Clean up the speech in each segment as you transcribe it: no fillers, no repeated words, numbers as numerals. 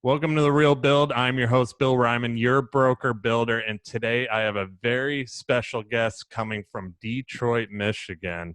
Welcome to The Real Build. I'm your host, Bill Ryman, your broker builder, and today I have a very special guest coming from Detroit, Michigan.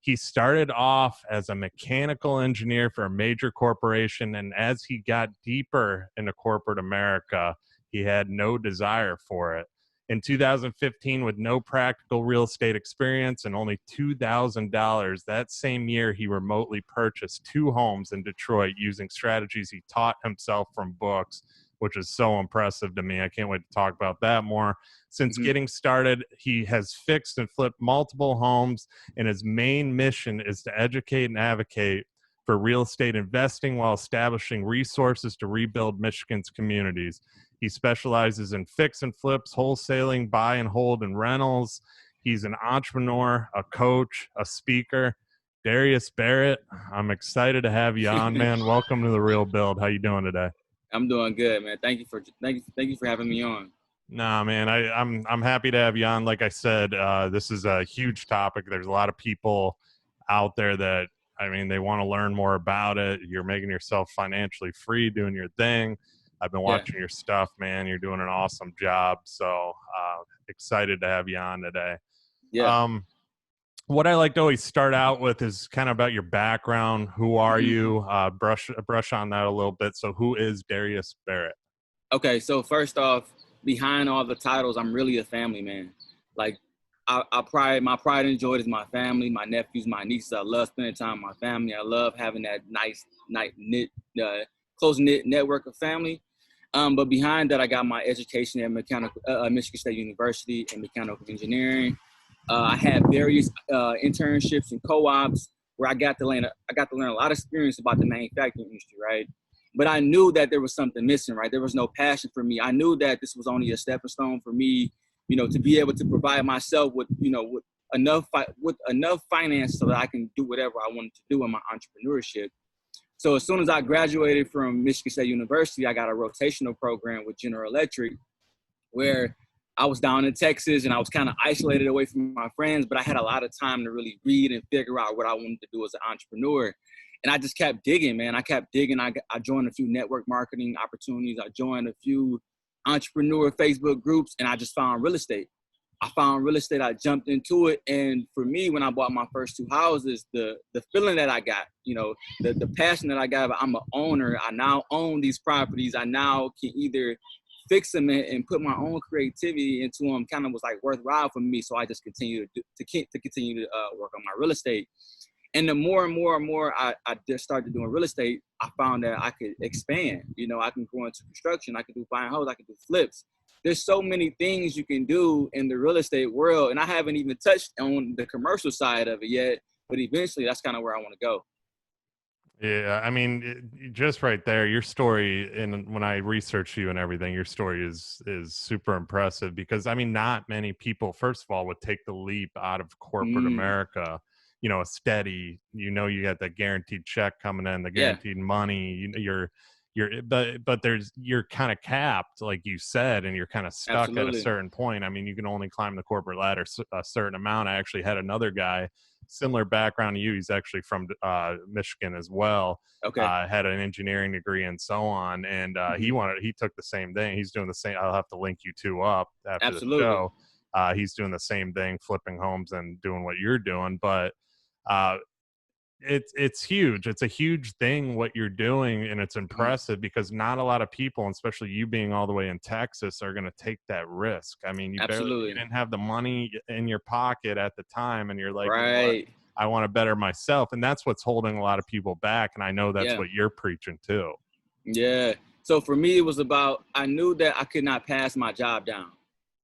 He started off as a mechanical engineer for a major corporation, and as he got deeper into corporate America, he had no desire for it. In 2015, with no practical real estate experience and only $2,000, that same year he remotely purchased 2 homes in Detroit using strategies he taught himself from books, which is so impressive to me. I can't wait to talk about that more. Since getting started, he has fixed and flipped multiple homes, and his main mission is to educate and advocate for real estate investing while establishing resources to rebuild Michigan's communities. He specializes in fix and flips, wholesaling, buy and hold, and rentals. He's an entrepreneur, a coach, a speaker. Darius Barrett, I'm excited to have you on, man. Welcome to The Real Build. How you doing today? I'm doing good, man. Thank you for having me on. Nah, man, I'm happy to have you on. Like I said, this is a huge topic. There's a lot of people out there that, they want to learn more about it. You're making yourself financially free, doing your thing. I've been watching your stuff, man. You're doing an awesome job. So excited to have you on today. Yeah. What I like to always start out with is kind of about your background. Who are you? Brush on that a little bit. So who is Darius Barrett? Okay. So first off, behind all the titles, I'm really a family man. Like my pride and joy is my family, my nephews, my nieces. I love spending time with my family. I love having that nice, close-knit network of family. But behind that, I got my education at Michigan State University in mechanical engineering. I had various internships and co-ops where I got to learn a lot of experience about the manufacturing industry, right? But I knew that there was something missing, right? There was no passion for me. I knew that this was only a stepping stone for me, to be able to provide myself with enough finance so that I can do whatever I wanted to do in my entrepreneurship. So as soon as I graduated from Michigan State University, I got a rotational program with General Electric where I was down in Texas and I was kind of isolated away from my friends, but I had a lot of time to really read and figure out what I wanted to do as an entrepreneur. And I just kept digging, man. I kept digging. I joined a few network marketing opportunities. I joined a few entrepreneur Facebook groups, and I just found real estate. I jumped into it. And for me, when I bought my first 2 houses, the feeling that I got, the passion that I got, I'm an owner. I now own these properties. I now can either fix them and put my own creativity into them, kind of was like worthwhile for me. So I just continue to continue to work on my real estate. And the more and more I just started doing real estate, I found that I could expand. I can go into construction. I can do buying homes. I can do flips. There's so many things you can do in the real estate world. And I haven't even touched on the commercial side of it yet. But eventually, that's kind of where I want to go. Yeah, just right there, your story, and when I research you and everything, your story is super impressive because, not many people, first of all, would take the leap out of corporate America, a steady, you got that guaranteed check coming in, the guaranteed money, but you're kind of capped, like you said, and you're kind of stuck at a certain point. You can only climb the corporate ladder a certain amount. I actually had another guy, similar background to you. He's actually from Michigan as well. Okay. Had an engineering degree and so on. And he took the same thing. He's doing the same. I'll have to link you 2 up after the show. He's doing the same thing, flipping homes and doing what you're doing. But it's huge. It's a huge thing what you're doing, and it's impressive because not a lot of people, and especially you being all the way in Texas, are going to take that risk. You didn't have the money in your pocket at the time, and you're like, right, I want to better myself, and that's what's holding a lot of people back. And I know that's what you're preaching too. Yeah. So for me, it was about, I knew that I could not pass my job down,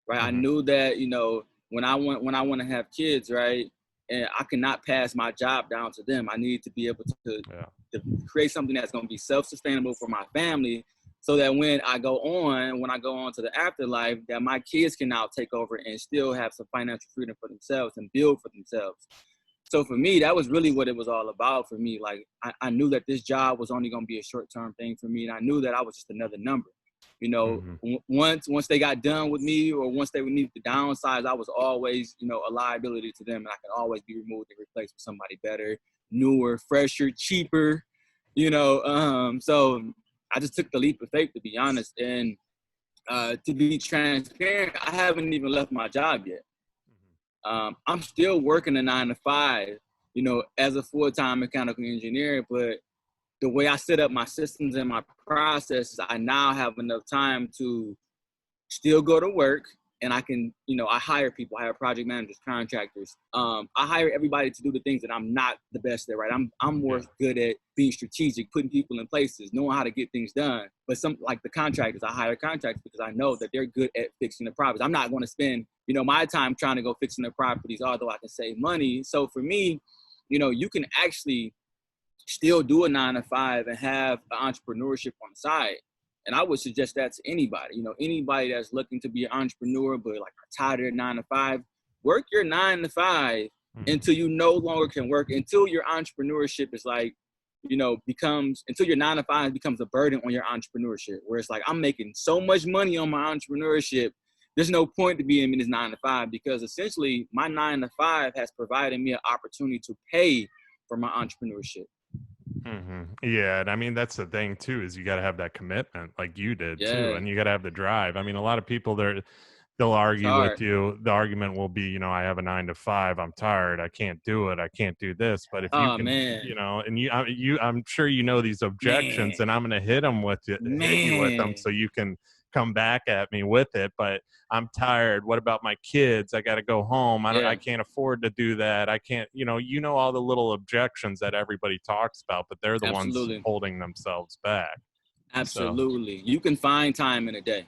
right? I knew that when I want to have kids, right, and I cannot pass my job down to them. I need to be able to create something that's going to be self-sustainable for my family so that when I go on to the afterlife, that my kids can now take over and still have some financial freedom for themselves and build for themselves. So for me, that was really what it was all about for me. Like, I knew that this job was only going to be a short-term thing for me. And I knew that I was just another number. Once they got done with me, or once they would need to downsize, I was always, a liability to them, and I could always be removed and replaced with somebody better, newer, fresher, cheaper, So I just took the leap of faith, to be honest. And to be transparent, I haven't even left my job yet. I'm still working a 9 to 5, as a full-time mechanical engineer, but the way I set up my systems and my processes, I now have enough time to still go to work, and I can, I hire people, I hire project managers, contractors. I hire everybody to do the things that I'm not the best at, right? I'm more good at being strategic, putting people in places, knowing how to get things done. But some, like the contractors, I hire contractors because I know that they're good at fixing the properties. I'm not going to spend, my time trying to go fixing the properties, although I can save money. So for me, you can actually still do a 9 to 5 and have an entrepreneurship on the side. And I would suggest that to anybody, anybody that's looking to be an entrepreneur, but like tired of their 9 to 5, work your 9 to 5 until you no longer can work, until your entrepreneurship is like, until your 9 to 5 becomes a burden on your entrepreneurship, where it's like, I'm making so much money on my entrepreneurship. There's no point to being in this 9 to 5, because essentially my 9 to 5 has provided me an opportunity to pay for my entrepreneurship. Yeah, and I mean, that's the thing too, is you got to have that commitment like you did too, and you got to have the drive. I mean, a lot of people they'll argue with you. The argument will be, I have a 9 to 5, I'm tired, I can't do it, I can't do this. But if you can, and I'm sure these objections, and I'm going to hit you with them, so you can come back at me with it. But I'm tired. What about my kids? I got to go home. I can't afford to do that. I can't, all the little objections that everybody talks about, but they're the ones holding themselves back. Absolutely. So, you can find time in a day.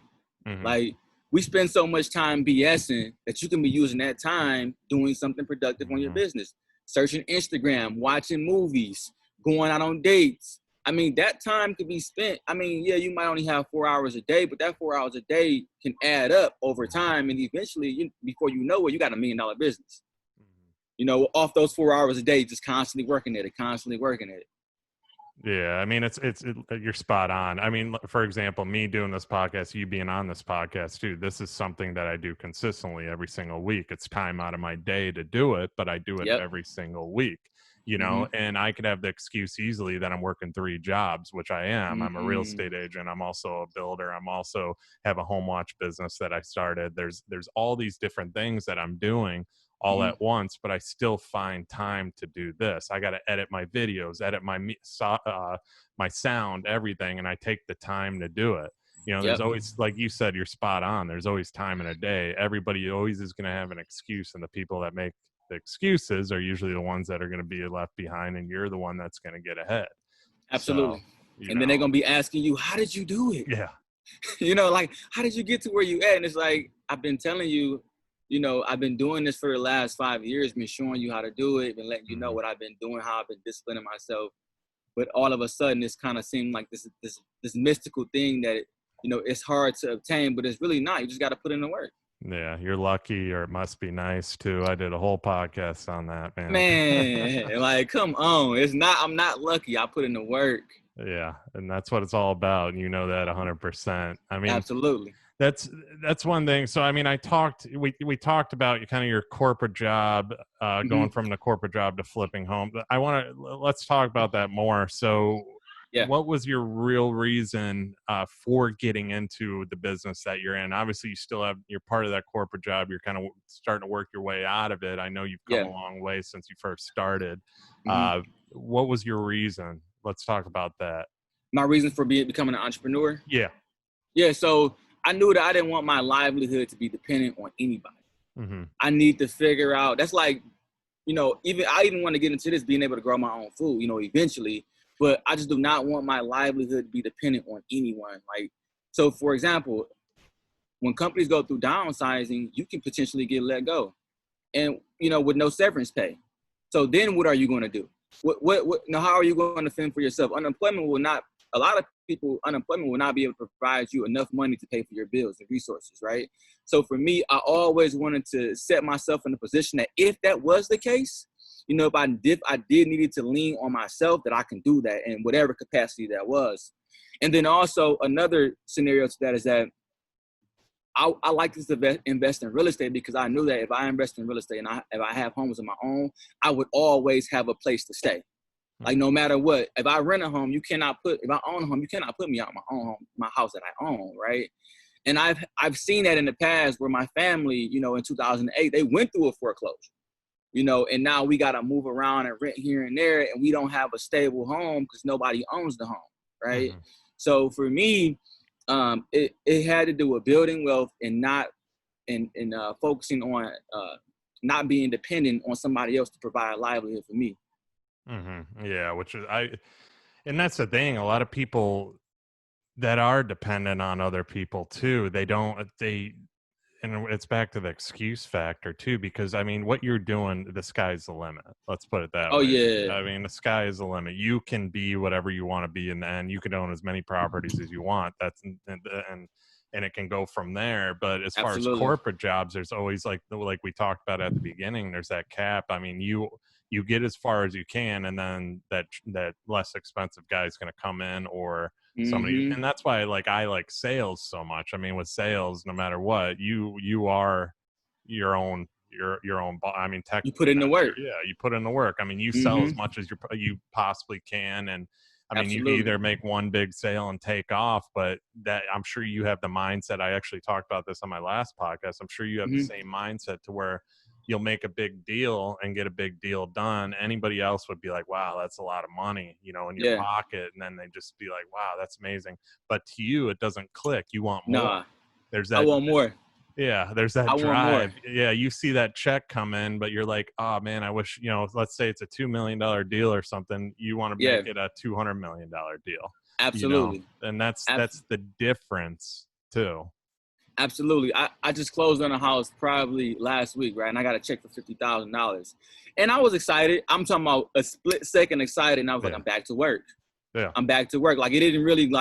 Like, we spend so much time BSing that you can be using that time doing something productive on your business. Searching Instagram, watching movies, going out on dates. I mean, that time could be spent. I mean, you might only have 4 hours a day, but that 4 hours a day can add up over time. And eventually, before you know it, you got $1 million business. Off those 4 hours a day, just constantly working at it. Yeah, I mean, it's you're spot on. I mean, for example, me doing this podcast, you being on this podcast too, this is something that I do consistently every single week. It's time out of my day to do it, but I do it every single week, and I could have the excuse easily that I'm working 3 jobs, which I am. I'm a real estate agent. I'm also a builder. I'm also have a home watch business that I started. There's all these different things that I'm doing all at once, but I still find time to do this. I got to edit my videos, edit my sound, everything, and I take the time to do it. There's always, like you said, you're spot on. There's always time in a day. Everybody always is going to have an excuse, and the people that make the excuses are usually the ones that are going to be left behind, and you're the one that's going to get ahead. Absolutely. So, then they're going to be asking you, how did you do it? Yeah. Like, how did you get to where you at? And it's like, I've been telling you, I've been doing this for the last 5 years, been showing you how to do it, been letting you know what I've been doing, how I've been disciplining myself. But all of a sudden, it's kind of seemed like this mystical thing that, it's hard to obtain, but it's really not. You just got to put in the work. Yeah, you're lucky, or it must be nice too. I did a whole podcast on that, man. Man, like, come on. I'm not lucky. I put in the work. Yeah, and that's what it's all about. And that 100%. I mean, absolutely. That's one thing. So, I mean, we talked about kind of your corporate job, going from the corporate job to flipping home. Let's talk about that more. So, what was your real reason for getting into the business that you're in? Obviously, you're part of that corporate job. You're kind of starting to work your way out of it. I know you've come a long way since you first started. What was your reason? Let's talk about that. My reason for becoming an entrepreneur? Yeah. So I knew that I didn't want my livelihood to be dependent on anybody. I need to figure out, that's like, I even want to get into this, being able to grow my own food, eventually, but I just do not want my livelihood to be dependent on anyone. Like, so for example, when companies go through downsizing, you can potentially get let go, and, with no severance pay. So then what are you going to do? How are you going to fend for yourself? Unemployment will not be able to provide you enough money to pay for your bills and resources, right? So for me, I always wanted to set myself in a position that if that was the case, if I did needed to lean on myself, that I can do that in whatever capacity that was. And then also another scenario to that is that I like to invest in real estate, because I knew that if I invest in real estate and if I have homes of my own, I would always have a place to stay. Like no matter what, if I rent a home, if I own a home, you cannot put me out of my own home, my house that I own, right? And I've seen that in the past where my family, you know, in 2008, they went through a foreclosure, you know, and now we got to move around and rent here and there, and we don't have a stable home because nobody owns the home, right? Mm-hmm. So for me, it had to do with building wealth and not focusing on not being dependent on somebody else to provide a livelihood for me. Mm-hmm. Yeah, and that's the thing. A lot of people that are dependent on other people too, and it's back to the excuse factor too, because I mean, what you're doing, the sky's the limit. Let's put it that Oh way. yeah, I mean, the sky is the limit. You can be whatever you want to be in the end. You can own as many properties as you want. And it can go from there. But as far as absolutely. corporate jobs, there's always like we talked about at the beginning, there's that cap. I mean, you get as far as you can, and then that less expensive guy is going to come in, or somebody. Mm-hmm. And that's why I like sales so much. I mean, with sales, no matter what, you are your own I mean, You put technically in the work. you put in the work. I mean, you sell as Mm-hmm. much as you possibly can. And I mean, you can Absolutely. either make one big sale and take off, but that, I'm sure you have the mindset. I actually talked about this on my last podcast. I'm sure you have the Mm-hmm. same mindset to where you'll make a big deal and get a big deal done. Anybody else would be like, wow, that's a lot of money, you know, in your Yeah. pocket. And then they just be like, wow, that's amazing. But to you, it doesn't click. You want more. Nah, There's I that. want more. Yeah, there's that I want drive. more. Yeah, you see that check come in, but you're like, oh man, I wish, you know, let's say it's a $2 million deal or something. You want to Yeah, make it a $200 million deal, you know, absolutely. and that's Ab- the difference too. Absolutely. I just closed on a house probably last week, right? And I got a check for $50,000. And I was excited. I'm talking about a split second excited. And I was like, Yeah. I'm back to work. Yeah. I'm back to work. Like it didn't really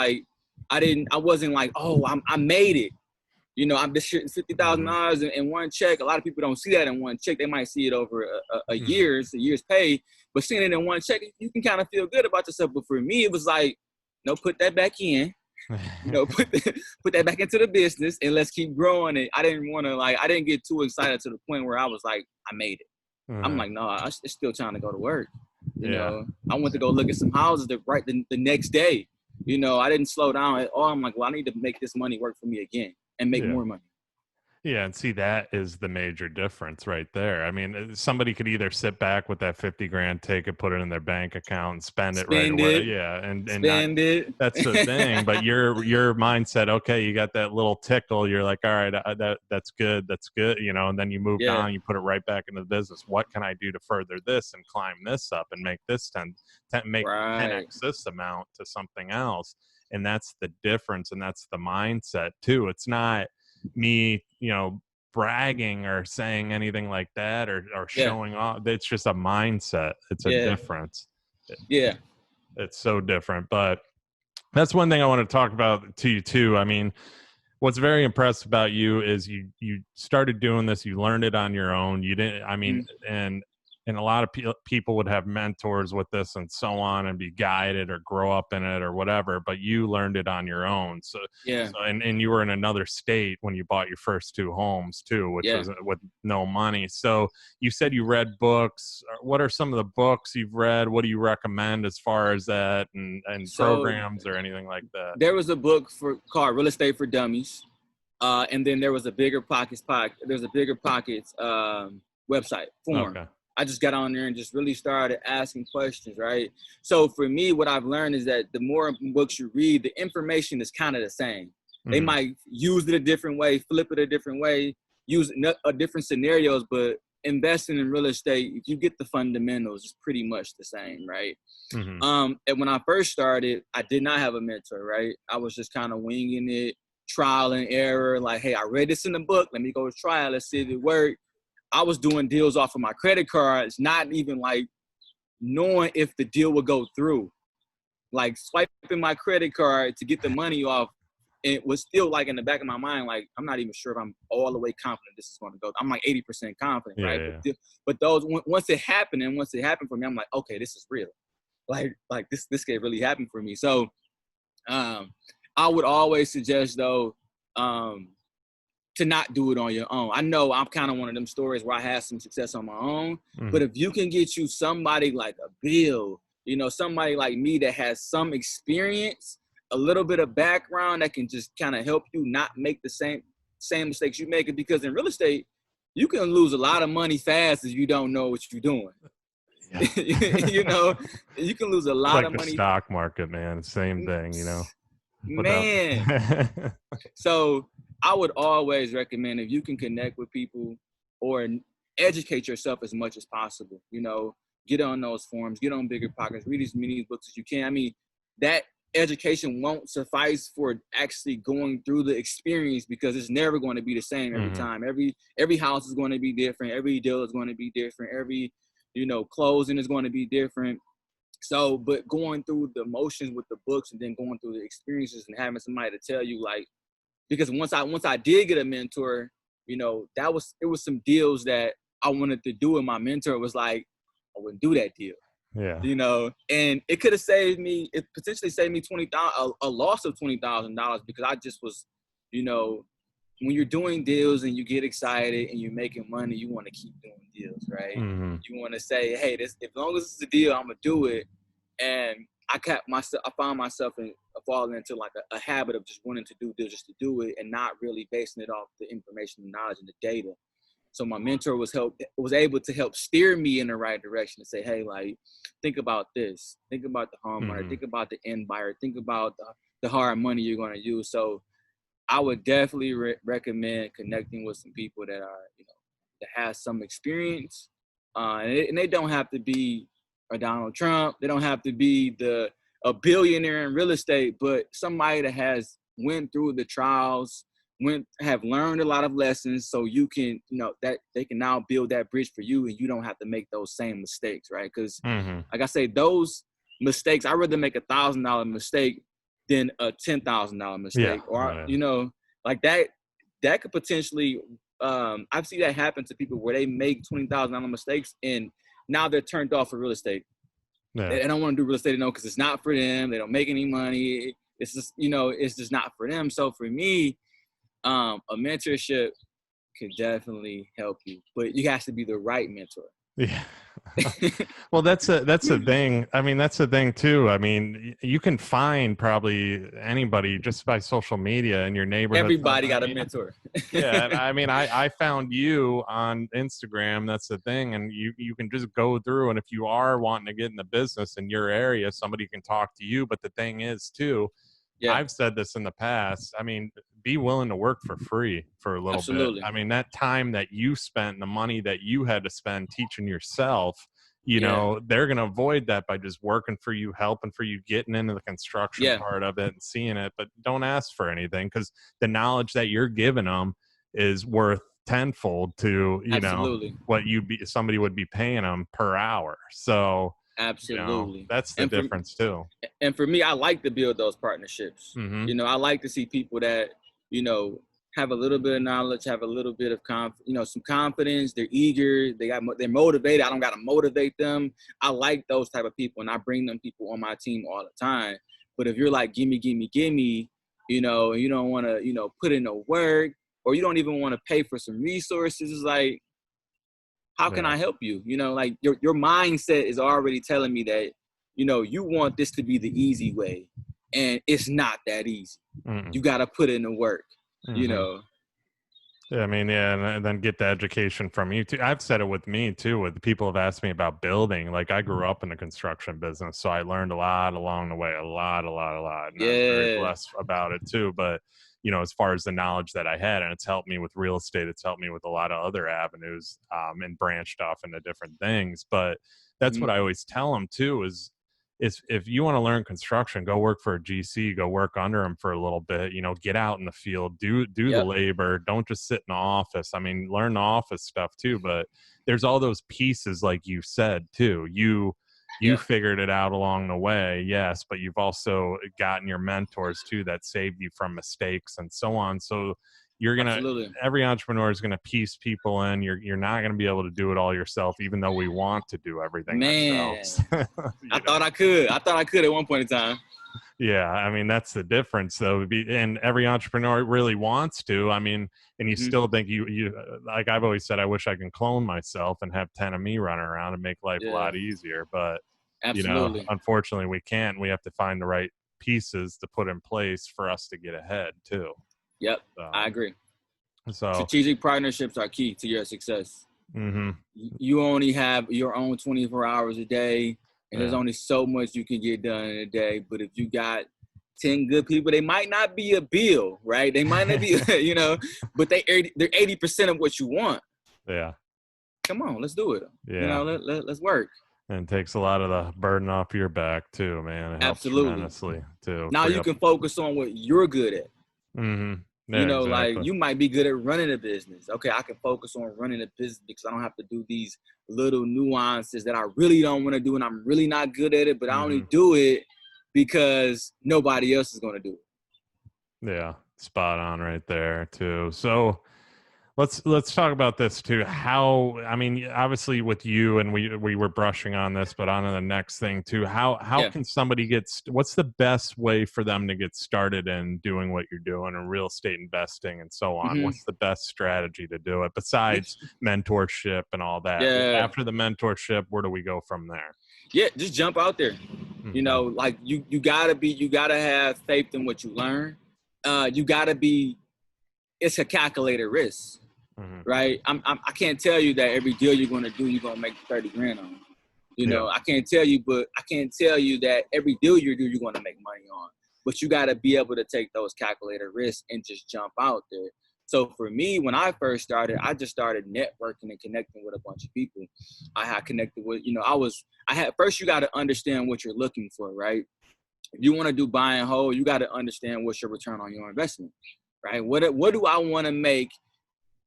I wasn't like, oh, I made it. You know, I'm just shooting $50,000 in one check. A lot of people don't see that in one check. They might see it over a year's pay, but seeing it in one check, you can kind of feel good about yourself. But for me, it was like, no, put that back in. You know, put that back into the business and let's keep growing it. I didn't get too excited to the point where I was like, I made it. I'm like, no, I'm still trying to go to work. You know, I went to go look at some houses the next day. You know, I didn't slow down at all. I'm like, well, I need to make this money work for me again and make more money. Yeah, and see, that is the major difference right there. I mean, somebody could either sit back with that 50 grand, take it, put it in their bank account, and spend it right away. Yeah, and not. Spend it. That's the thing. But your mindset, okay, you got that little tickle. You're like, all right, that's good, you know. And then you moved on. You put it right back into the business. What can I do to further this and climb this up and make this 10x this amount to something else? And that's the difference, and that's the mindset too. It's not me, you know, bragging or saying anything like that or showing off. It's just a mindset. It's a difference. It's so different. But that's one thing I want to talk about to you too. I mean, what's very impressive about you is you started doing this, you learned it on your own. You didn't, I mean, and a lot of people would have mentors with this and so on and be guided or grow up in it or whatever, but you learned it on your own. So and you were in another state when you bought your first two homes too, which was with no money. So you said you read books. What are some of the books you've read? What do you recommend as far as that and programs or anything like that? There was a book called Real Estate for Dummies. And then there was a Bigger Pockets website forum. Okay. I just got on there and just really started asking questions, right? So for me, what I've learned is that the more books you read, the information is kind of the same. They might use it a different way, flip it a different way, use different scenarios, but investing in real estate, if you get the fundamentals, it's pretty much the same, right? And when I first started, I did not have a mentor, right? I was just kind of winging it, trial and error. Like, hey, I read this in the book. Let me go try it. Let's see if it worked. I was doing deals off of my credit cards, not even like knowing if the deal would go through. Like swiping my credit card to get the money off, it was still like in the back of my mind, like I'm not even sure if I'm all the way confident this is going to go. I'm like 80% confident, right? Yeah. But once it happened for me, I'm like, okay, this is real. Like this can really happen for me. So I would always suggest though, to not do it on your own. I know I'm kind of one of them stories where I had some success on my own, but if you can get you somebody like a Bill, somebody like me that has some experience, a little bit of background that can just kind of help you not make the same mistakes you make. Because in real estate, you can lose a lot of money fast if you don't know what you're doing. Yeah. You can lose a lot like of the money. Stock market, man. Same thing, Man. So I would always recommend, if you can connect with people or educate yourself as much as possible, get on those forums, get on Bigger Pockets, read as many books as you can. I mean, that education won't suffice for actually going through the experience, because it's never going to be the same every time. Every house is going to be different. Every deal is going to be different. Every, closing is going to be different. So, but going through the motions with the books and then going through the experiences and having somebody to tell you, like, because once I did get a mentor, it was some deals that I wanted to do, and my mentor was like, I wouldn't do that deal. Yeah. And it could have potentially saved me a loss of $20,000, because I just was, when you're doing deals and you get excited and you're making money, you want to keep doing deals, right? You want to say, hey, as long as it's a deal, I'm gonna do it. And I found myself falling into like a habit of just wanting to do deals just to do it, and not really basing it off the information, the knowledge, and the data. So my mentor was able to help steer me in the right direction and say, hey, like, think about this. Think about the homeowner. Think about the end buyer. Think about the hard money you're going to use. So I would definitely recommend connecting with some people that are, that has some experience. And they don't have to be a Donald Trump. They don't have to be a billionaire in real estate, but somebody that has went through the trials, have learned a lot of lessons, so you can, that they can now build that bridge for you, and you don't have to make those same mistakes, right? Because like I say, those mistakes, I'd rather make $1,000 mistake than a $10,000 mistake. Like that could potentially, I've seen that happen to people where they make $20,000 mistakes and now they're turned off for real estate. Yeah. They don't want to do real estate, because it's not for them. They don't make any money. It's just, it's just not for them. So for me, a mentorship could definitely help you, but you have to be the right mentor. Yeah. Well, that's the thing. I mean, that's the thing too. I mean, you can find probably anybody just by social media in your neighborhood. Everybody got a mentor. Yeah. I mean, I found you on Instagram. That's the thing. And you can just go through, and if you are wanting to get in the business in your area, somebody can talk to you. But the thing is too, I've said this in the past. I mean, be willing to work for free for a little bit. I mean, that time that you spent, the money that you had to spend teaching yourself, they're going to avoid that by just working for you, helping for you, getting into the construction part of it and seeing it. But don't ask for anything, because the knowledge that you're giving them is worth tenfold to, what somebody would be paying them per hour. So absolutely, that's the difference too. And for me, I like to build those partnerships. I like to see people that, have a little bit of knowledge, have a little bit of some confidence. They're eager. They're motivated. I don't got to motivate them. I like those type of people, and I bring them people on my team all the time. But if you're like, gimme, and you don't want to, put in no work, or you don't even want to pay for some resources, it's like, how can I help you? Like your mindset is already telling me that, you want this to be the easy way, and it's not that easy. You got to put in the work, Yeah, I mean, and then get the education from you too. I've said it with me too, with people have asked me about building. Like, I grew up in the construction business, so I learned a lot along the way, a lot. And I'm very blessed about it too. But, as far as the knowledge that I had, and it's helped me with real estate, it's helped me with a lot of other avenues, and branched off into different things. But that's what I always tell them too, is if you want to learn construction, go work for a GC, go work under them for a little bit, get out in the field, do the labor. Don't just sit in the office. I mean, learn the office stuff too, but there's all those pieces, like you said too. You figured it out along the way, yes, but you've also gotten your mentors too that saved you from mistakes and so on. So every entrepreneur is gonna piece people in. You're not gonna be able to do it all yourself, even though we want to do everything ourselves. I thought I could at one point in time. Yeah, I mean, that's the difference though. And every entrepreneur really wants to. I mean, and you still think you like I've always said, I wish I can clone myself and have 10 of me running around and make life a lot easier. But Absolutely. Unfortunately, we can't. We have to find the right pieces to put in place for us to get ahead too. Yep, I agree. So strategic partnerships are key to your success. Mm-hmm. You only have your own 24 hours a day, and there's only so much you can get done in a day. But if you got 10 good people, they might not be a bill, right? They might not be, but they're 80% of what you want. Yeah. Come on, let's do it. Yeah. Let's work. And it takes a lot of the burden off your back too, man. It helps tremendously too. Now you can focus on what you're good at. Mm-hmm. Yeah, exactly. like you might be good at running a business. Okay, I can focus on running a business because I don't have to do these little nuances that I really don't want to do, and I'm really not good at it, but I only do it because nobody else is going to do it. Yeah, spot on right there too. So let's talk about this too. How, I mean, obviously with you, and we were brushing on this, but on to the next thing too. How can somebody what's the best way for them to get started in doing what you're doing in real estate investing and so on? What's the best strategy to do it besides mentorship and all that? After the mentorship, where do we go from there? Yeah, just jump out there. You gotta have faith in what you learn. It's a calculated risk. Right? I can't tell you that every deal you're going to do, you're going to make 30 grand on. I can't tell you, but I can't tell you that every deal you do, you're going to make money on. But you got to be able to take those calculated risks and just jump out there. So for me, when I first started, I just started networking and connecting with a bunch of people. I had connected with, first you got to understand what you're looking for, right? If you want to do buy and hold, you got to understand what's your return on your investment, right? What do I want to make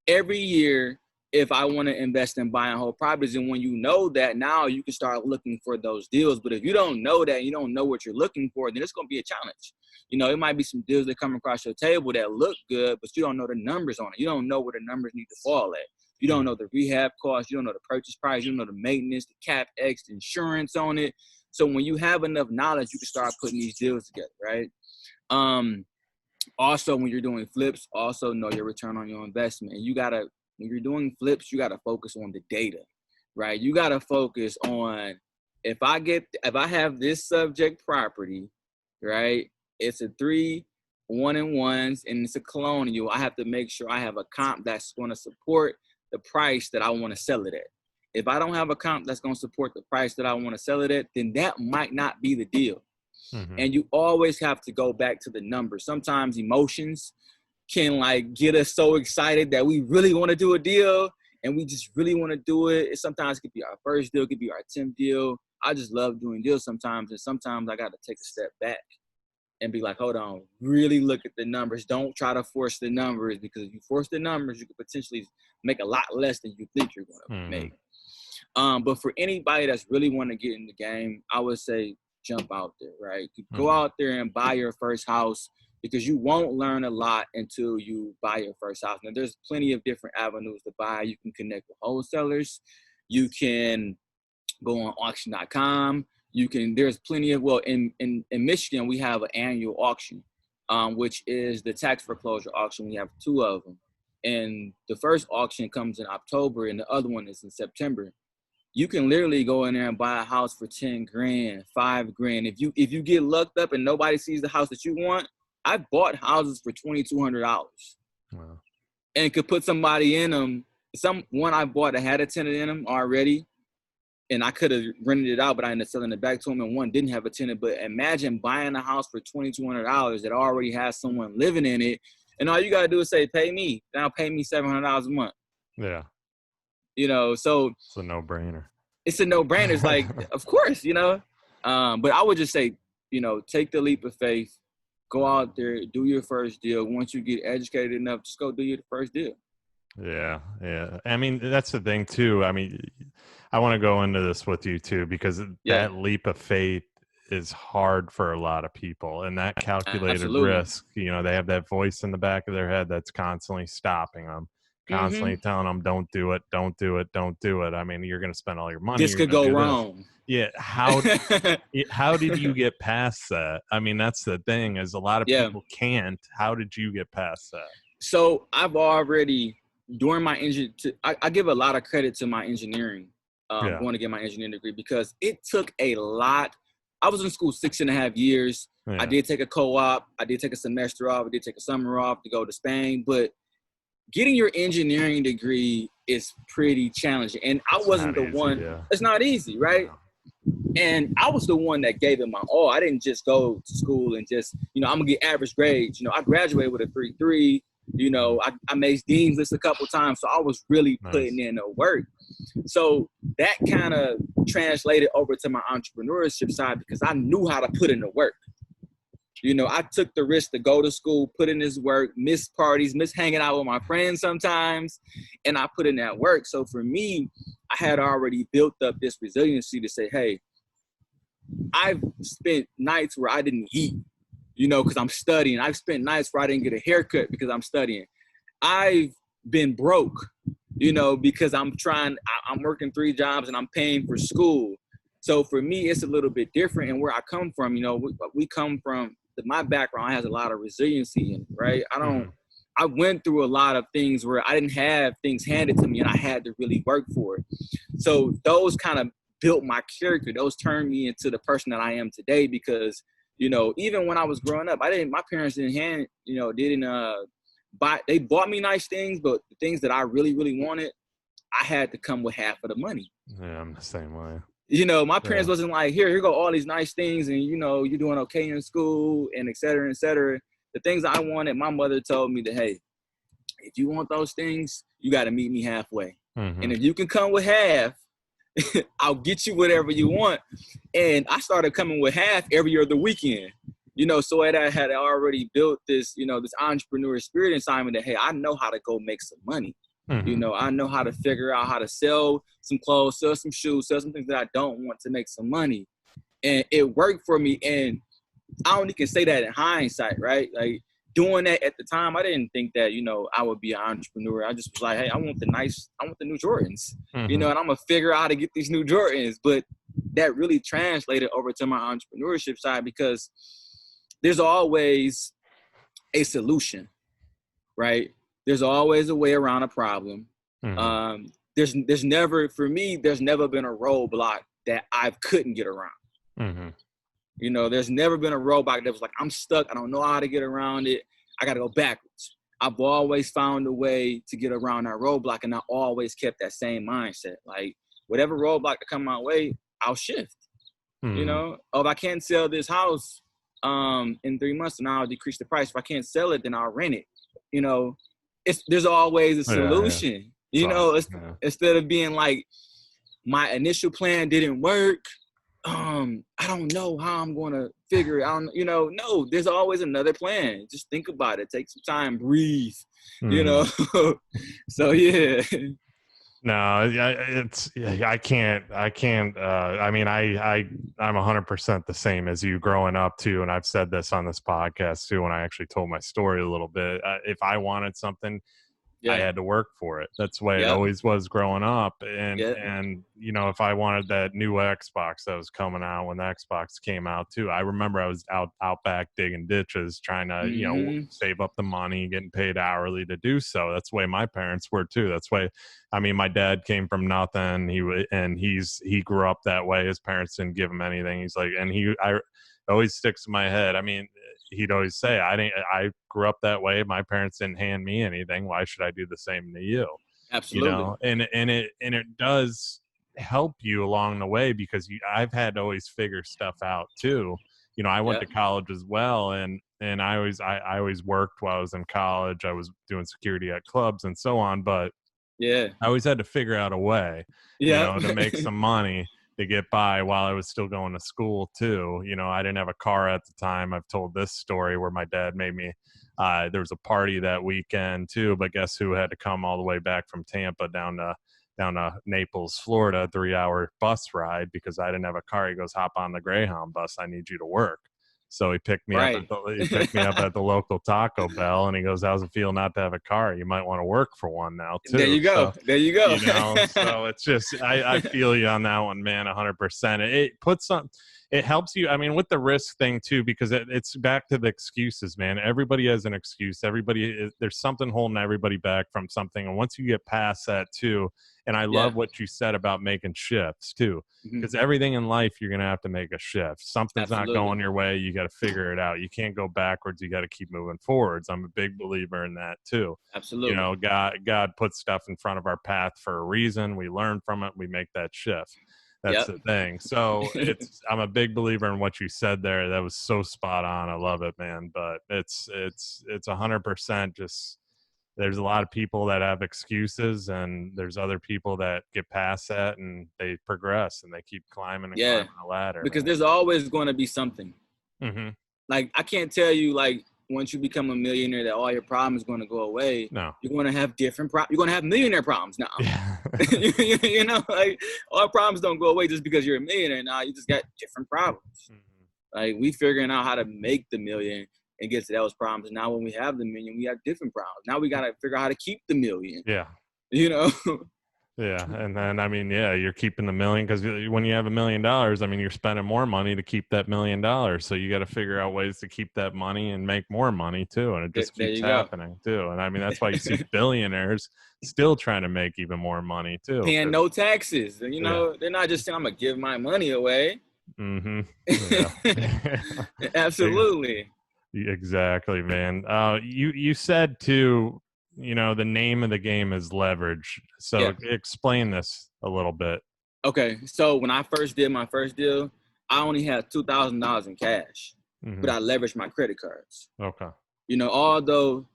every year if I want to invest in buy and hold properties? And when you know that, now you can start looking for those deals. But if you don't know that, you don't know what you're looking for, then it's going to be a challenge. It might be some deals that come across your table that look good, but you don't know the numbers on it. You don't know where the numbers need to fall at. You don't know the rehab cost. You don't know the purchase price. You don't know the maintenance, the CapEx, the insurance on it. So when you have enough knowledge, you can start putting these deals together, right? Also, when you're doing flips, also know your return on your investment. And when you're doing flips, you gotta focus on the data, right? You gotta focus on, if I have this subject property, right? It's a 3 1-and-1s and it's a colonial. I have to make sure I have a comp that's going to support the price that I want to sell it at. If I don't have a comp that's going to support the price that I want to sell it at, then that might not be the deal. And you always have to go back to the numbers. Sometimes emotions can get us so excited that we really want to do a deal and we just really want to do it. Sometimes it could be our first deal, it could be our 10th deal. I just love doing deals sometimes. And sometimes I got to take a step back and be like, hold on, really look at the numbers. Don't try to force the numbers, because if you force the numbers, you could potentially make a lot less than you think you're going to make. But for anybody that's really want to get in the game, I would say jump out there, right? Go out there and buy your first house, because you won't learn a lot until you buy your first house. Now, there's plenty of different avenues to buy. You can connect with wholesalers. You can go on auction.com. There's plenty of, in Michigan, we have an annual auction, which is the tax foreclosure auction. We have 2 of them. And the first auction comes in October and the other one is in September. You can literally go in there and buy a house for 10 grand, 5 grand. If you get lucked up and nobody sees the house that you want, I bought houses for $2,200. Wow. And could put somebody in them. One I bought that had a tenant in them already, and I could have rented it out, but I ended up selling it back to them, and one didn't have a tenant. But imagine buying a house for $2,200 that already has someone living in it, and all you got to do is say, pay me. Now pay me $700 a month. Yeah. So it's a no-brainer. It's a no-brainer. It's like, of course, but I would just say, take the leap of faith, go out there, do your first deal. Once you get educated enough, just go do your first deal. Yeah. I mean, that's the thing too. I mean, I want to go into this with you too, because that leap of faith is hard for a lot of people, and that calculated risk, they have that voice in the back of their head that's constantly stopping them, constantly telling them, don't do it. I mean, you're going to spend all your money. This could go wrong. Yeah. How did you get past that? I mean, that's the thing, is a lot of people can't. How did you get past that? So I've already, during my I give a lot of credit to my engineering. going to get my engineering degree, because it took a lot. I was in school 6.5 years. Yeah. I did take a co-op. I did take a semester off. I did take a summer off to go to Spain. But getting your engineering degree is pretty challenging. And I wasn't the one. Yeah. It's not easy, right? No. And I was the one that gave it my all. I didn't just go to school and just, I'm going to get average grades. I graduated with a 3.3. I made Dean's List a couple times. So I was really putting in the work. So that kind of translated over to my entrepreneurship side, because I knew how to put in the work. I took the risk to go to school, put in this work, miss parties, miss hanging out with my friends sometimes, and I put in that work. So for me, I had already built up this resiliency to say, hey, I've spent nights where I didn't eat, because I'm studying. I've spent nights where I didn't get a haircut because I'm studying. I've been broke, because I'm working 3 jobs and I'm paying for school. So for me, it's a little bit different. And where I come from, we come from, my background has a lot of resiliency in it, right? I went through a lot of things where I didn't have things handed to me and I had to really work for it. So those kind of built my character. Those turned me into the person that I am today, because, even when I was growing up, my parents didn't buy, they bought me nice things, but the things that I really, really wanted, I had to come with half of the money. Yeah, I'm the same way. My parents wasn't like, here go all these nice things, and, you're doing okay in school, and et cetera, et cetera. The things I wanted, my mother told me that, hey, if you want those things, you got to meet me halfway. Mm-hmm. And if you can come with half, I'll get you whatever you want. And I started coming with half every other weekend. So I had already built this, this entrepreneur spirit inside me that, hey, I know how to go make some money. Mm-hmm. I know how to figure out how to sell some clothes, sell some shoes, sell some things that I don't want to make some money. And it worked for me. And I only can say that in hindsight, right? Like, doing that at the time, I didn't think that, I would be an entrepreneur. I just was like, hey, I want the new Jordans, mm-hmm. And I'm going to figure out how to get these new Jordans. But that really translated over to my entrepreneurship side, because there's always a solution, right? There's always a way around a problem. Mm-hmm. There's never been a roadblock that I couldn't get around. Mm-hmm. There's never been a roadblock that was like, I'm stuck. I don't know how to get around it. I got to go backwards. I've always found a way to get around that roadblock, and I always kept that same mindset. Like, whatever roadblock that come my way, I'll shift. Mm-hmm. If I can't sell this house in 3 months, then I'll decrease the price. If I can't sell it, then I'll rent it. There's always a solution. Yeah. Instead of being like, my initial plan didn't work. I don't know how I'm going to figure it out. No, there's always another plan. Just think about it. Take some time, breathe, So, yeah. No, I can't. I mean, I'm 100% the same as you growing up too. And I've said this on this podcast too, when I actually told my story a little bit. If I wanted something, I had to work for it. That's the way it always was growing up. And if I wanted that new Xbox that was coming out when the Xbox came out too, I remember I was out back digging ditches, trying to, save up the money, getting paid hourly to do so. That's the way my parents were too. That's why, my dad came from nothing. He grew up that way. His parents didn't give him anything. He's like, I always sticks in my head. He'd always say, I grew up that way. My parents didn't hand me anything. Why should I do the same to you? Absolutely. And it does help you along the way, because I've had to always figure stuff out too. I went to college as well, and I always worked while I was in college. I was doing security at clubs and so on, but I always had to figure out a way, to make some money to get by while I was still going to school too. I didn't have a car at the time. I've told this story where my dad made me, there was a party that weekend too, but guess who had to come all the way back from Tampa down to Naples, Florida, 3-hour bus ride because I didn't have a car. He goes, hop on the Greyhound bus. I need you to work. So he picked me up at the local Taco Bell, and he goes, how's it feel not to have a car? You might want to work for one now too. There you go. So it's just, I feel you on that one, man, 100%. It puts some, it helps you. I mean, with the risk thing too, because it's back to the excuses, man. Everybody has an excuse. There's something holding everybody back from something. And once you get past that too, and I love what you said about making shifts too, because everything in life, you're going to have to make a shift. Something's not going your way. You got to figure it out. You can't go backwards. You got to keep moving forwards. I'm a big believer in that too. Absolutely. You know, God puts stuff in front of our path for a reason. We learn from it. We make that shift. That's the thing. So I'm a big believer in what you said there. That was so spot on. I love it, man. But it's 100% just, there's a lot of people that have excuses, and there's other people that get past that and they progress and they keep climbing and climbing the ladder. Because there's always going to be something. Like, I can't tell you, like, once you become a millionaire that all your problems are going to go away. No. You're going to have different problems. You're going to have millionaire problems now. You know, like, all problems don't go away just because you're a millionaire now. You just got different problems. Like, we figuring out how to make the million and get to those problems. And now when we have the million, we have different problems. Now we got to figure out how to keep the million. Yeah. You know? Yeah. And then, I mean, you're keeping the million, because when you have $1 million, I mean, you're spending more money to keep that $1 million. So you got to figure out ways to keep that money and make more money too. And it just keeps happening too. And I mean, that's why you see billionaires still trying to make even more money too. Paying no taxes. You know, they're not just saying, I'm going to give my money away. Absolutely. Exactly, man. You said too, you know, the name of the game is leverage. So explain this a little bit. Okay. So when I first did my first deal, I only had $2,000 in cash, but I leveraged my credit cards. Okay. You know, although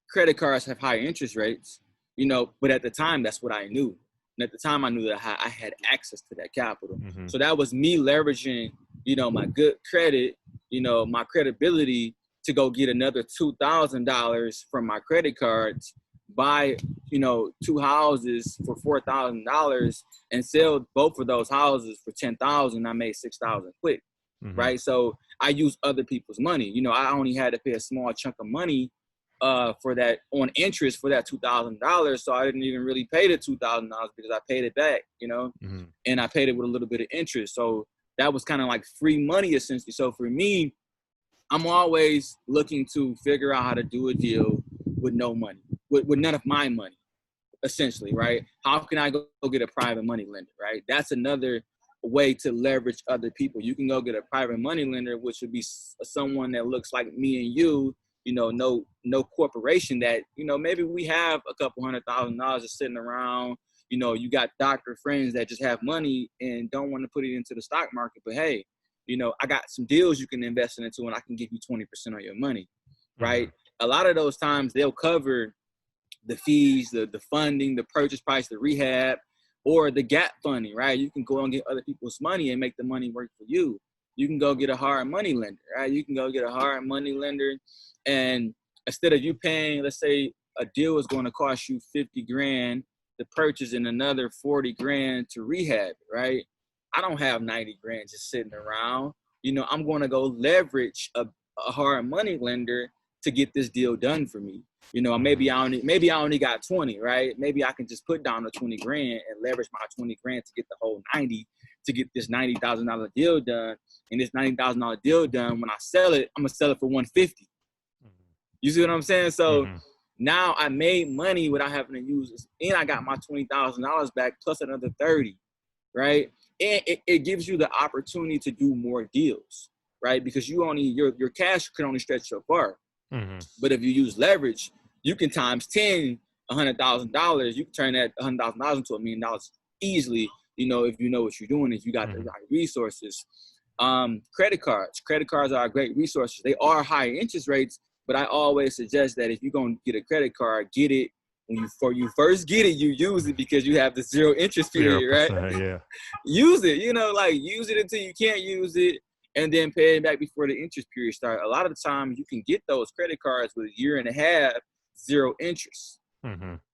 credit cards have higher interest rates, you know, but at the time, that's what I knew. And at the time, I knew that I had access to that capital. So that was me leveraging, you know, my good credit, you know, my credibility to go get another $2,000 from my credit cards, buy, you know, 2 houses for $4,000 and sell both of those houses for $10,000. I made $6,000 quick, right? So I used other people's money. You know, I only had to pay a small chunk of money for that on interest for that $2,000. So I didn't even really pay the $2,000 because I paid it back, you know, and I paid it with a little bit of interest. So that was kind of like free money essentially. So for me, I'm always looking to figure out how to do a deal with no money, with none of my money, essentially, right? How can I go get a private money lender, right? That's another way to leverage other people. You can go get a private money lender, which would be someone that looks like me and you know, no corporation that, you know, maybe we have a couple $100,000 just sitting around. You know, you got doctor friends that just have money and don't want to put it into the stock market, but hey, you know, I got some deals you can invest into and I can give you 20% on your money, right? A lot of those times they'll cover the fees, the funding, the purchase price, the rehab, or the gap funding, right? You can go and get other people's money and make the money work for you. You can go get a hard money lender, right? You can go get a hard money lender, and instead of you paying, let's say a deal is going to cost you 50 grand to purchase and another 40 grand to rehab, right? I don't have 90 grand just sitting around. You know, I'm going to go leverage a hard money lender to get this deal done for me. You know, maybe I only got 20, right? Maybe I can just put down the 20 grand and leverage my 20 grand to get the whole 90, to get this $90,000 deal done. And this $90,000 deal done, when I sell it, I'm gonna sell it for 150. You see what I'm saying? So now I made money without having to use this, and I got my $20,000 back plus another 30, right? And it gives you the opportunity to do more deals, right? Because your cash can only stretch so far. But if you use leverage, you can times 10 $100,000. You can turn that $100,000 into $1 million easily. You know, if you know what you're doing, if you got the right resources. Credit cards are great resources. They are higher interest rates, but I always suggest that if you're gonna get a credit card, get it when you first get it. You use it because you have the zero interest period, right? Yeah. Use it. You know, like use it until you can't use it, and then pay it back before the interest period starts. A lot of the time, you can get those credit cards with 1.5 years, zero interest.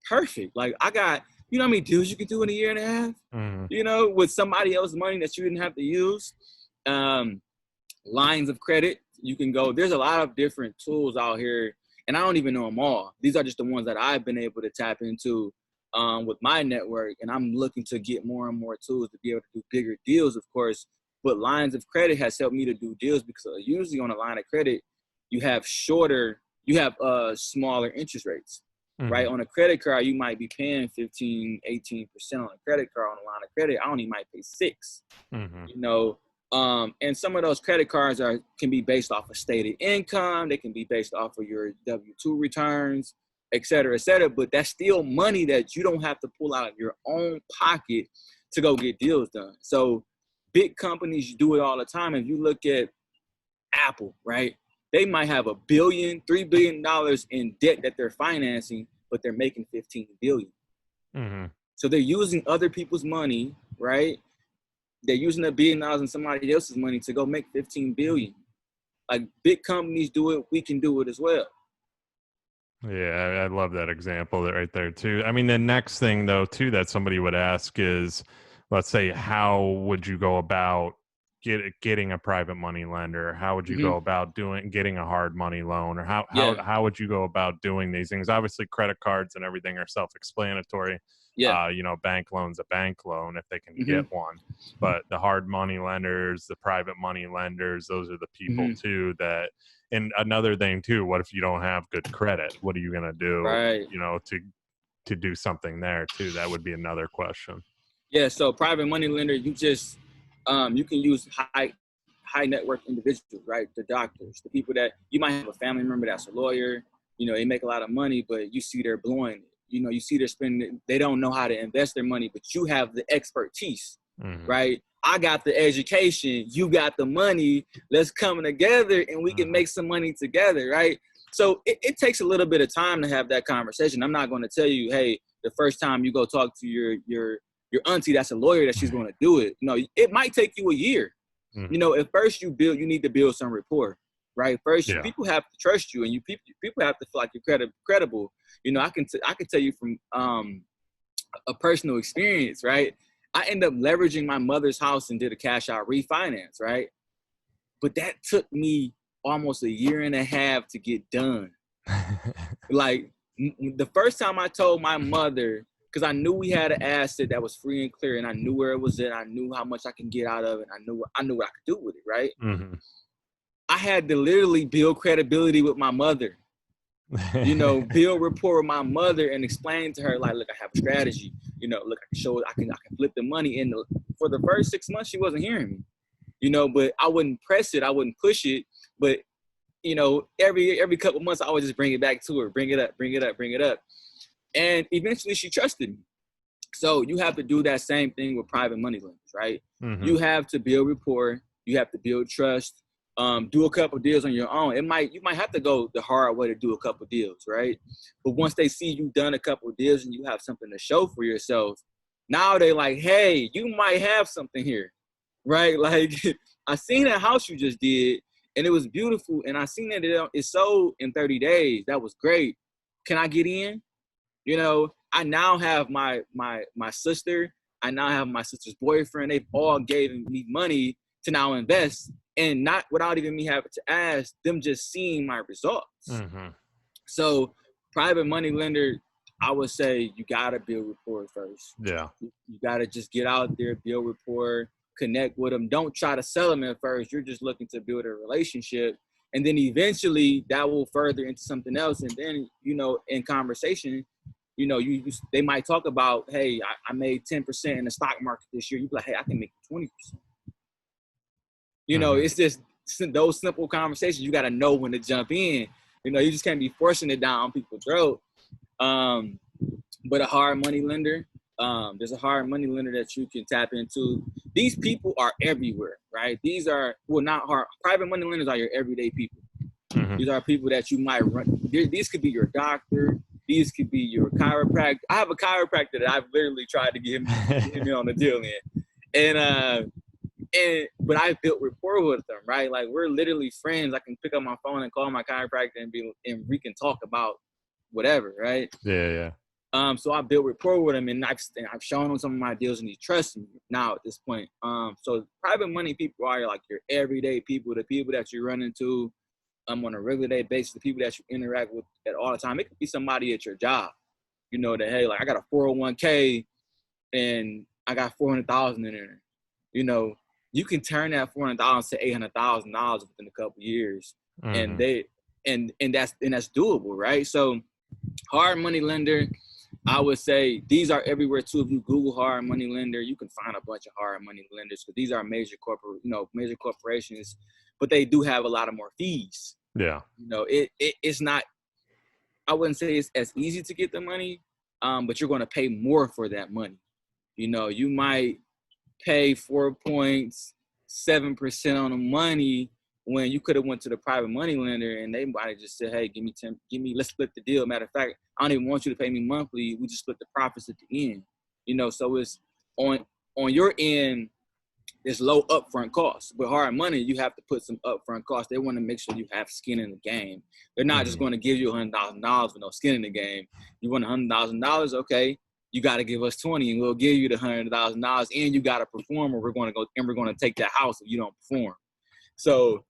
Perfect. Like I got, you know how many deals you can do in 1.5 years? You know, with somebody else's money that you didn't have to use. Lines of credit, you can go. There's a lot of different tools out here, and I don't even know them all. These are just the ones that I've been able to tap into with my network, and I'm looking to get more and more tools to be able to do bigger deals, of course. But lines of credit has helped me to do deals because usually on a line of credit, you have smaller interest rates, right? On a credit card, you might be paying 15, 18% on a credit card. On a line of credit, I only might pay 6, you know. And some of those credit cards can be based off of stated income. They can be based off of your W-2 returns, et cetera, but that's still money that you don't have to pull out of your own pocket to go get deals done. So big companies do it all the time. If you look at Apple, right? They might have $1 billion, $3 billion in debt that they're financing, but they're making $15 billion. So they're using other people's money, right? They're using $1 billion in somebody else's money to go make $15 billion. Like big companies do it, we can do it as well. Yeah, I love that example right there too. I mean, the next thing though too that somebody would ask is, let's say, how would you go about getting a private money lender? How would you go about getting a hard money loan? Or how would you go about doing these things? Obviously, credit cards and everything are self-explanatory. You know, bank loan's a bank loan if they can get one. But the hard money lenders, the private money lenders, those are the people too that. And another thing too, what if you don't have good credit? What are you going to do, you know, to do something there too? That would be another question. Yeah. So private money lender, you just, you can use high net worth individuals, right? The doctors, the people that you might have a family member that's a lawyer, you know, they make a lot of money, but you see they're blowing it. You know, you see they're spending, they don't know how to invest their money, but you have the expertise, right? I got the education, you got the money, let's come together and we can make some money together, right? So it takes a little bit of time to have that conversation. I'm not going to tell you, hey, the first time you go talk to your auntie that's a lawyer that she's going to do it. No, it might take you a year. You know, at first you need to build some rapport, right? First, people have to trust you, and people have to feel like you're credible. You know, I can tell you from a personal experience, right? I ended up leveraging my mother's house and did a cash out refinance, right? But that took me almost a year and a half to get done. Like the first time I told my mother, because I knew we had an asset that was free and clear, and I knew where it was at. I knew how much I can get out of it. I knew what I could do with it, right? I had to literally build credibility with my mother. You know, build rapport with my mother and explain to her, like, look, I have a strategy. You know, look, I can show it. I can flip the money. And for the first 6 months, she wasn't hearing me. You know, but I wouldn't press it. I wouldn't push it. But you know, every couple months, I would just bring it back to her, bring it up. And eventually, she trusted me. So you have to do that same thing with private money lenders, right? You have to build rapport. You have to build trust. Do a couple deals on your own. You might have to go the hard way to do a couple deals, right? But once they see you done a couple deals and you have something to show for yourself, now they're like, hey, you might have something here, right? Like, I seen that house you just did, and it was beautiful, and I seen that it sold in 30 days. That was great. Can I get in? You know, I now have my sister. I now have my sister's boyfriend. They've all given me money to now invest. And not without even me having to ask, them just seeing my results. So private money lender, I would say you got to build rapport first. Yeah. You got to just get out there, build rapport, connect with them. Don't try to sell them at first. You're just looking to build a relationship. And then eventually that will further into something else. And then, you know, in conversation, you know, they might talk about, hey, I made 10% in the stock market this year. You be like, hey, I can make 20%. You know, it's just those simple conversations. You got to know when to jump in. You know, you just can't be forcing it down people's throat. But a hard money lender, there's a hard money lender that you can tap into. These people are everywhere, right? These are, well, not hard. Private money lenders are your everyday people. These are people that you might run. These could be your doctor. These could be your chiropractor. I have a chiropractor that I've literally tried to get me on the deal in. But I built rapport with them, right? Like, we're literally friends. I can pick up my phone and call my chiropractor and we can talk about whatever, right? Yeah. So I built rapport with him, and I've shown him some of my deals, and he trusts me now at this point. So private money people are like your everyday people, the people that you run into on a regular day basis, the people that you interact with at all the time. It could be somebody at your job, you know, that, hey, like, I got a 401k and I got 400,000 in there, you know. you can turn that $400,000 to $800,000 within a couple of years, and that's doable, right? So, hard money lender, I would say these are everywhere too. If you Google hard money lender, you can find a bunch of hard money lenders because these are major corporations, but they do have a lot of more fees. Yeah. It's not. I wouldn't say it's as easy to get the money, but you're going to pay more for that money. You might pay 4.7% on the money when you could have went to the private money lender and they might have just said, hey, let's split the deal. Matter of fact, I don't even want you to pay me monthly. We just split the profits at the end. So it's on your end, there's low upfront costs. With hard money, you have to put some upfront costs. They want to make sure you have skin in the game. They're not just going to give you $100,000 with no skin in the game. You want $100,000? Okay. You got to give us 20 and we'll give you the $100,000 and you got to perform or we're going to take that house if you don't perform. So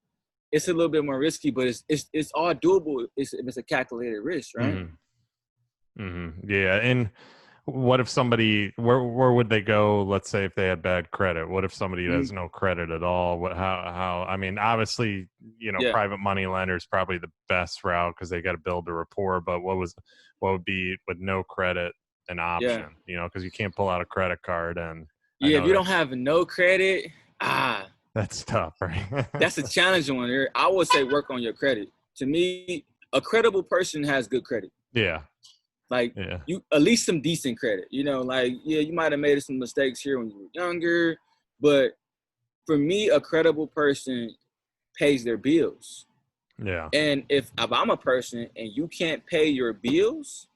it's a little bit more risky, but it's all doable. It's a calculated risk, right? Yeah. And what if somebody, where would they go? Let's say if they had bad credit, what if somebody has no credit at all? I mean, obviously, private money lender is probably the best route because they got to build a rapport, but what would be with no credit an option, because you can't pull out a credit card and if you don't have no credit, that's tough, right? That's a challenging one here. I would say work on your credit. To me, a credible person has good credit. Yeah. You at least some decent credit, you might have made some mistakes here when you were younger, but for me, a credible person pays their bills. Yeah. And if I'm a person and you can't pay your bills,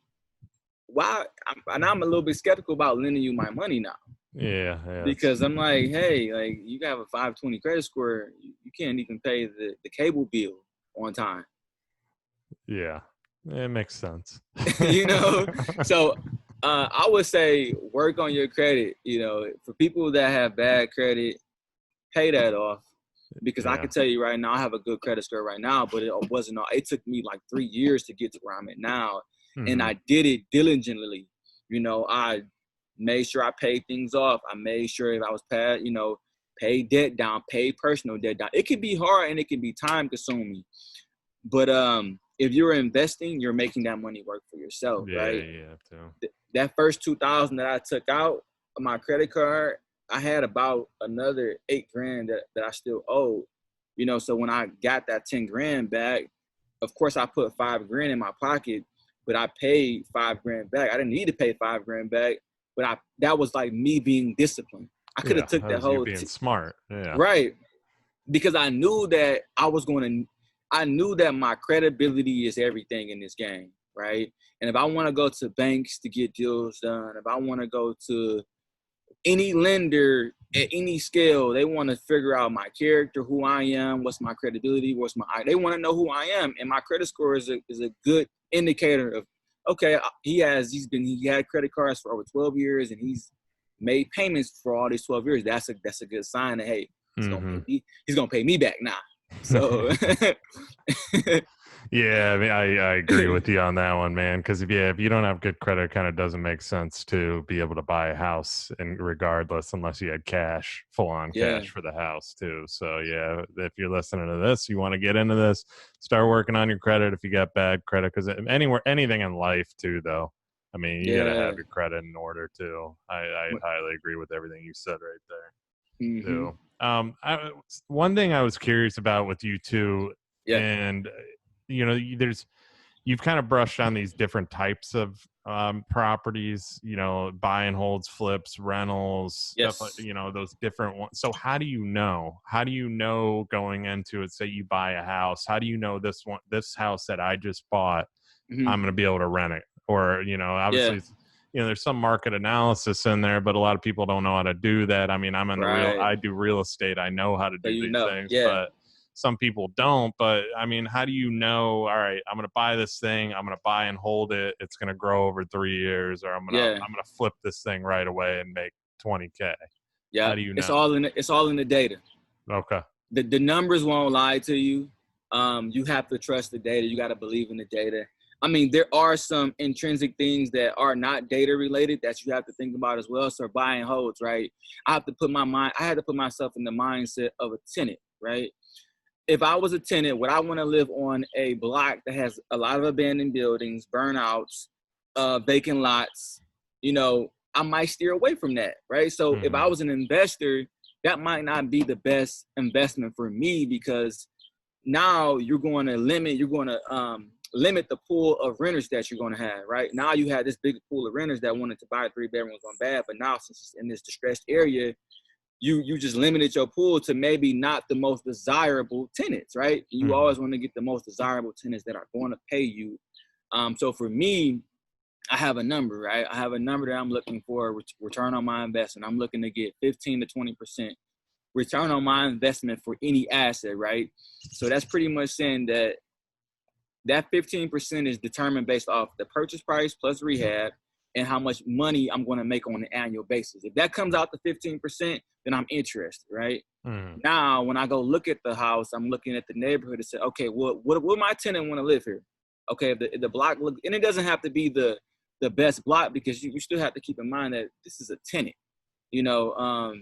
why? I'm a little bit skeptical about lending you my money now. Yeah. Because I'm like, hey, you have a 520 credit score, you can't even pay the cable bill on time. Yeah, it makes sense. So I would say work on your credit. For people that have bad credit, pay that off. Because I can tell you right now, I have a good credit score right now, but it took me like 3 years to get to where I'm at now. And I did it diligently. I made sure I paid things off. I made sure if I was pay debt down, pay personal debt down. It can be hard and it can be time consuming. But if you're investing, you're making that money work for yourself, right? Yeah. That first $2,000 that I took out of my credit card, I had about another $8,000 that I still owed. So when I got that $10,000 back, of course I put $5,000 in my pocket, but I paid $5,000 back. I didn't need to pay $5,000 back, but that was like me being disciplined. I could have took that whole being smart. Yeah. Right. Because I knew that I knew that my credibility is everything in this game, right? And if I want to go to banks to get deals done, if I want to go to any lender at any scale, they want to figure out my character, who I am, what's my credibility, they want to know who I am. And my credit score is a good indicator of, okay, he had credit cards for over 12 years and he's made payments for all these 12 years. That's a good sign that, hey, he's gonna pay me back now. So yeah, I mean, I agree with you on that one, man. Because if you don't have good credit, it kind of doesn't make sense to be able to buy a house, and regardless, unless you had full on cash for the house too. So yeah, if you're listening to this, you want to get into this, start working on your credit if you got bad credit. Because anything in life too, though. I mean, you gotta have your credit in order too. I highly agree with everything you said right there. Too. One thing I was curious about with you too, and you've kind of brushed on these different types of properties, buy and holds, flips, rentals, stuff like, those different ones. So how do you know going into it, say you buy a house, how do you know this house that I just bought, I'm going to be able to rent it? Or, obviously, there's some market analysis in there, but a lot of people don't know how to do that. I mean, I do real estate. I know how to do these things, but some people don't. But I mean, how do you know, all right, I'm going to buy this thing, I'm going to buy and hold it, it's going to grow over 3 years, or I'm going to flip this thing right away and make 20K. Yeah. How do you know? It's all in the data. Okay. The numbers won't lie to you. You have to trust the data. You got to believe in the data. I mean, there are some intrinsic things that are not data related that you have to think about as well. So buy and holds, right? I had to put myself in the mindset of a tenant, right? If I was a tenant, would I want to live on a block that has a lot of abandoned buildings, burnouts, vacant lots? You know, I might steer away from that, right? So if I was an investor, that might not be the best investment for me, because now you're going to limit the pool of renters that you're going to have, right? Now you have this big pool of renters that wanted to buy 3 bedrooms on bad, but now since it's in this distressed area, you just limited your pool to maybe not the most desirable tenants, right? You always want to get the most desirable tenants that are going to pay you. So for me, I have a number, right? I have a number that I'm looking for, return on my investment. I'm looking to get 15 to 20% return on my investment for any asset, right? So that's pretty much saying that 15% is determined based off the purchase price plus rehab and how much money I'm going to make on an annual basis. If that comes out to 15%, then I'm interested, right? Now, when I go look at the house, I'm looking at the neighborhood and say, okay, what my tenant want to live here? Okay, if the block look, and it doesn't have to be the best block, because you still have to keep in mind that this is a tenant. You know,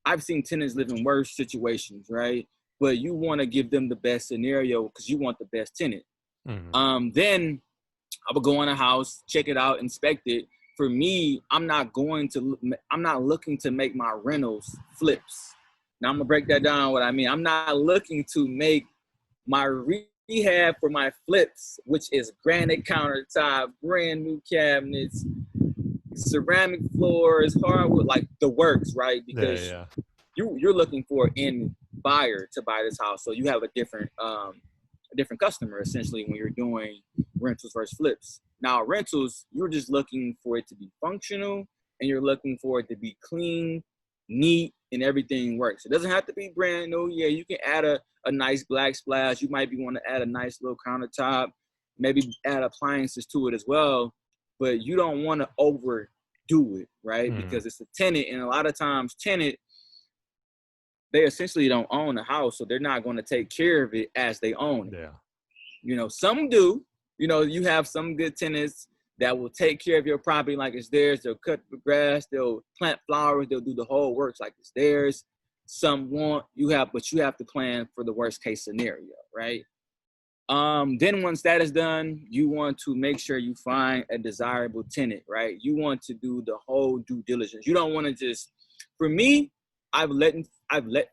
I've seen tenants live in worse situations, right? But you want to give them the best scenario because you want the best tenant. Then I would go in a house, check it out, inspect it. For me, I'm not looking to make my rentals flips. Now I'm gonna break that down. What I mean, I'm not looking to make my rehab for my flips, which is granite countertop, brand new cabinets, ceramic floors, hardwood, like the works, right? Because you're looking for an end buyer to buy this house, so you have a different customer essentially when you're doing rentals versus flips. Now rentals, you're just looking for it to be functional and you're looking for it to be clean, neat, and everything works. It doesn't have to be brand new. Yeah, you can add a nice black splash. You might want to add a nice little countertop, maybe add appliances to it as well, but you don't want to overdo it, right? Because it's a tenant, and a lot of times they essentially don't own the house, so they're not going to take care of it as they own it. You know, some do. You know, you have some good tenants that will take care of your property like it's theirs. They'll cut the grass, they'll plant flowers, they'll do the whole works like it's theirs. Some won't. But you have to plan for the worst case scenario, right? Then once that is done, you want to make sure you find a desirable tenant, right? You want to do the whole due diligence. You don't want to just, for me, I've let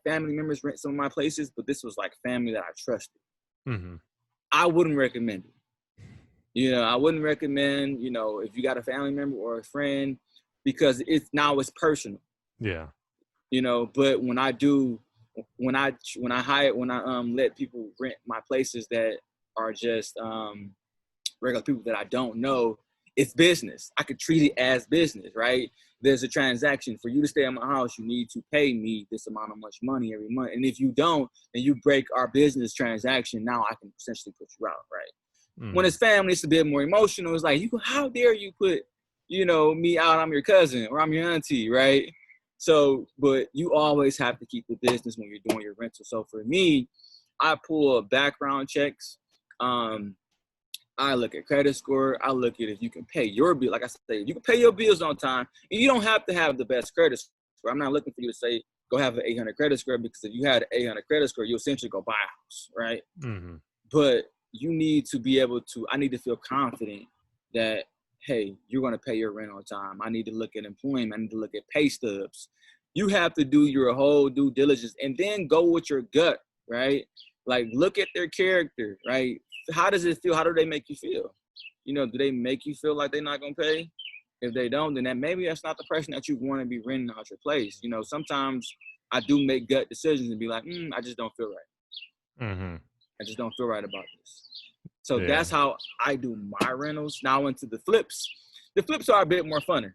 family members rent some of my places, but this was like family that I trusted. I wouldn't recommend it. You know, I wouldn't recommend, you know, if you got a family member or a friend, because it's personal. You know, but when I let people rent my places that are just regular people that I don't know, it's business. I could treat it as business, right? There's a transaction. For you to stay in my house, you need to pay me this amount of much money every month. And if you don't, and you break our business transaction, now I can essentially put you out, right? When it's family, it's a bit more emotional. It's like, how dare you put, you know, me out? I'm your cousin or I'm your auntie, right? So, but you always have to keep the business when you're doing your rental. So for me, I pull background checks. I look at credit score. I look at if you can pay your bill. Like I said, you can pay your bills on time. And you don't have to have the best credit score. I'm not looking for you to say, go have an 800 credit score, because if you had an 800 credit score, you essentially go buy a house, right? But you need to be able to, I need to feel confident that, hey, you're going to pay your rent on time. I need to look at employment. I need to look at pay stubs. You have to do your whole due diligence and then go with your gut, right? Like, look at their character, right? How does it feel? How do they make you feel? You know, do they make you feel like they're not going to pay? If they don't, then maybe that's not the person that you want to be renting out your place. You know, sometimes I do make gut decisions and be like, I just don't feel right. I just don't feel right about this. So that's how I do my rentals. Now into the flips. The flips are a bit more funner,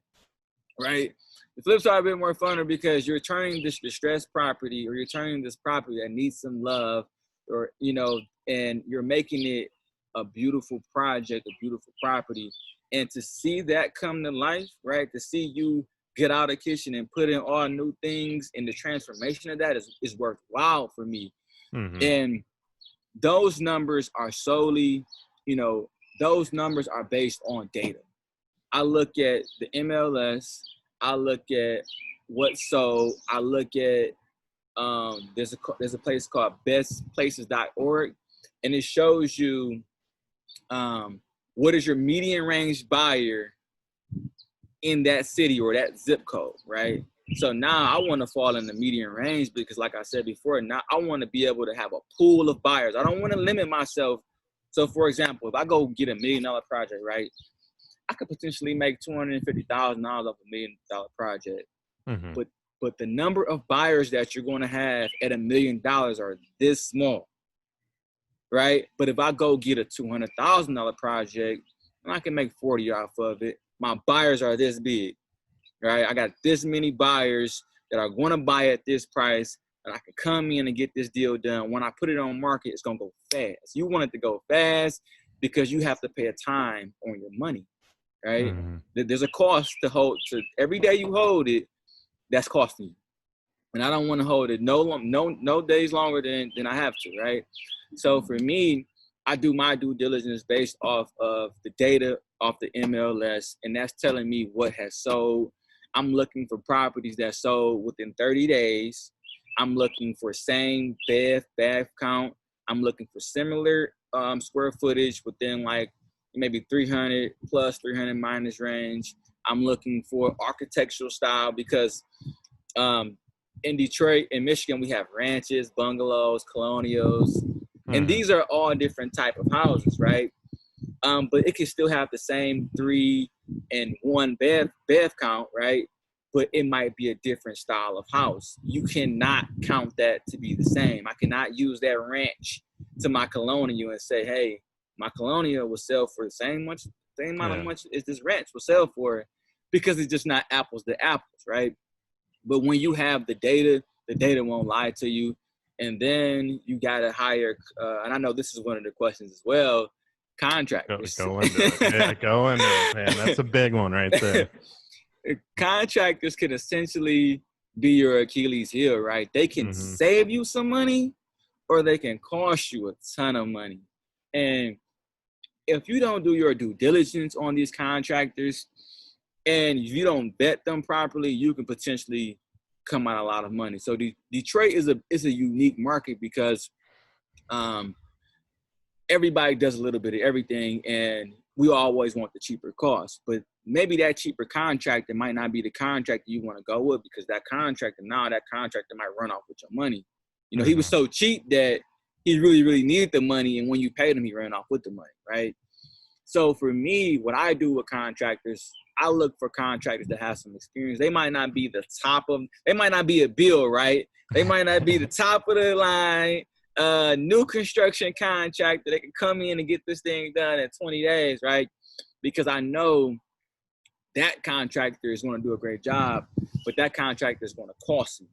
right? The flips are a bit more funner because you're turning this distressed property, or you're turning this property that needs some love, or, you know, and you're making it a beautiful project, a beautiful property. And to see that come to life, right? To see you get out of the kitchen and put in all new things, and the transformation of that is worthwhile for me. And those numbers are solely, you know, those numbers are based on data. I look at the MLS. I look at what's sold. I look at there's a place called bestplaces.org, and it shows you what is your median range buyer in that city or that zip code, right? So now I want to fall in the median range because, like I said before, now I want to be able to have a pool of buyers. I don't want to limit myself. So, for example, if I go get $1 million project, right, I could potentially make $250,000 off $1 million project. Mm-hmm. But the number of buyers that you're going to have at $1 million are this small, right? But if I go get a $200,000 project, and I can make 40 off of it, my buyers are this big, right? I got this many buyers that are going to buy at this price, and I can come in and get this deal done. When I put it on market, it's going to go fast. You want it to go fast because you have to pay a time on your money, right? Mm-hmm. There's a cost to hold. To every day you hold it, that's costing you. And I don't want to hold it no days longer than I have to, right? So for me, I do my due diligence based off of the data off the MLS, and that's telling me what has sold. I'm looking for properties that sold within 30 days. I'm looking for same bath count. I'm looking for similar square footage within like maybe 300 plus 300 minus range. I'm looking for architectural style because in Detroit and Michigan, we have ranches, bungalows, colonials, and these are all different type of houses, right? But it can still have the same 3 and 1 bath count, right? But it might be a different style of house. You cannot count that to be the same. I cannot use that ranch to my colonial and say, hey, my colonial will sell for the same amount of much as this ranch will sell for, because it's just not apples to apples, right? But when you have the data won't lie to you. And then you got to hire, and I know this is one of the questions as well, contractors. Go into it. Yeah, go into it, man. That's a big one right there. Contractors can essentially be your Achilles heel, right? They can save you some money or they can cost you a ton of money. And if you don't do your due diligence on these contractors and you don't vet them properly, you can potentially come out a lot of money. So Detroit is a unique market because everybody does a little bit of everything, and we always want the cheaper cost. But maybe that cheaper contractor might not be the contractor you want to go with, because that contractor might run off with your money. You know, he was so cheap that he really, really needed the money, and when you paid him, he ran off with the money, right? So for me, what I do with contractors, I look for contractors that have some experience. They might not be they might not be a Bill, right? They might not be the top of the line, new construction contractor. They can come in and get this thing done in 20 days, right? Because I know that contractor is going to do a great job, but that contractor is going to cost me.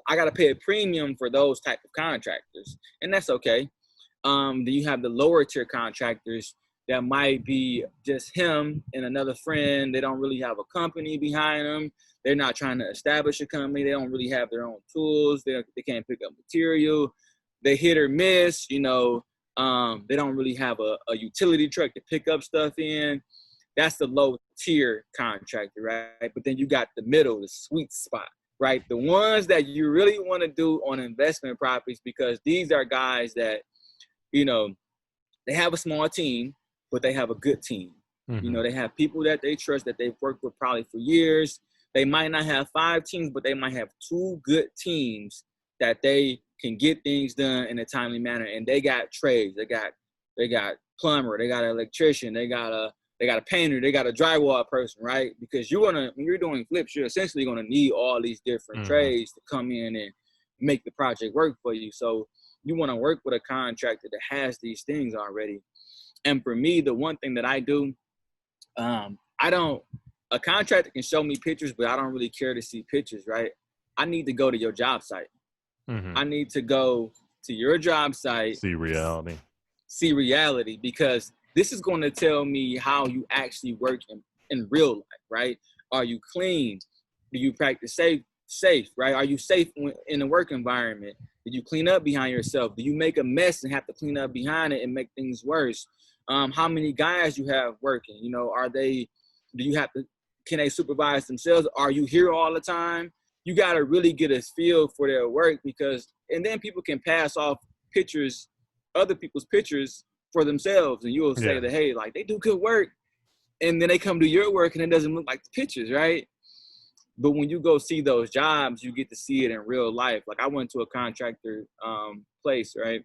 I got to pay a premium for those type of contractors, and that's okay. Then you have the lower tier contractors that might be just him and another friend. They don't really have a company behind them. They're not trying to establish a company. They don't really have their own tools. They can't pick up material. They hit or miss, you know. They don't really have a utility truck to pick up stuff in. That's the low tier contractor, right? But then you got the middle, the sweet spot, right? The ones that you really want to do on investment properties, because these are guys that, you know, they have a small team, but they have a good team. You know, they have people that they trust, that they've worked with probably for years. They might not have 5 teams, but they might have 2 good teams that they can get things done in a timely manner. And they got trades. They got plumber. They got an electrician. They got a painter. They got a drywall person, right? Because when you're doing flips, you're essentially going to need all these different trades to come in and make the project work for you. So you want to work with a contractor that has these things already. And for me, the one thing that I do, a contractor can show me pictures, but I don't really care to see pictures, right? I need to go to your job site. I need to go to your job site. See reality, because this is going to tell me how you actually work in real life, right? Are you clean? Do you practice safe, right? Are you safe in the work environment? Did you clean up behind yourself? Do you make a mess and have to clean up behind it and make things worse? How many guys you have working? You know, can they supervise themselves? Are you here all the time? You got to really get a feel for their work, and then people can pass off pictures, other people's pictures for themselves. And you will say that, hey, like, they do good work. And then they come to your work and it doesn't look like the pictures, right? But when you go see those jobs, you get to see it in real life. Like, I went to a contractor place, right?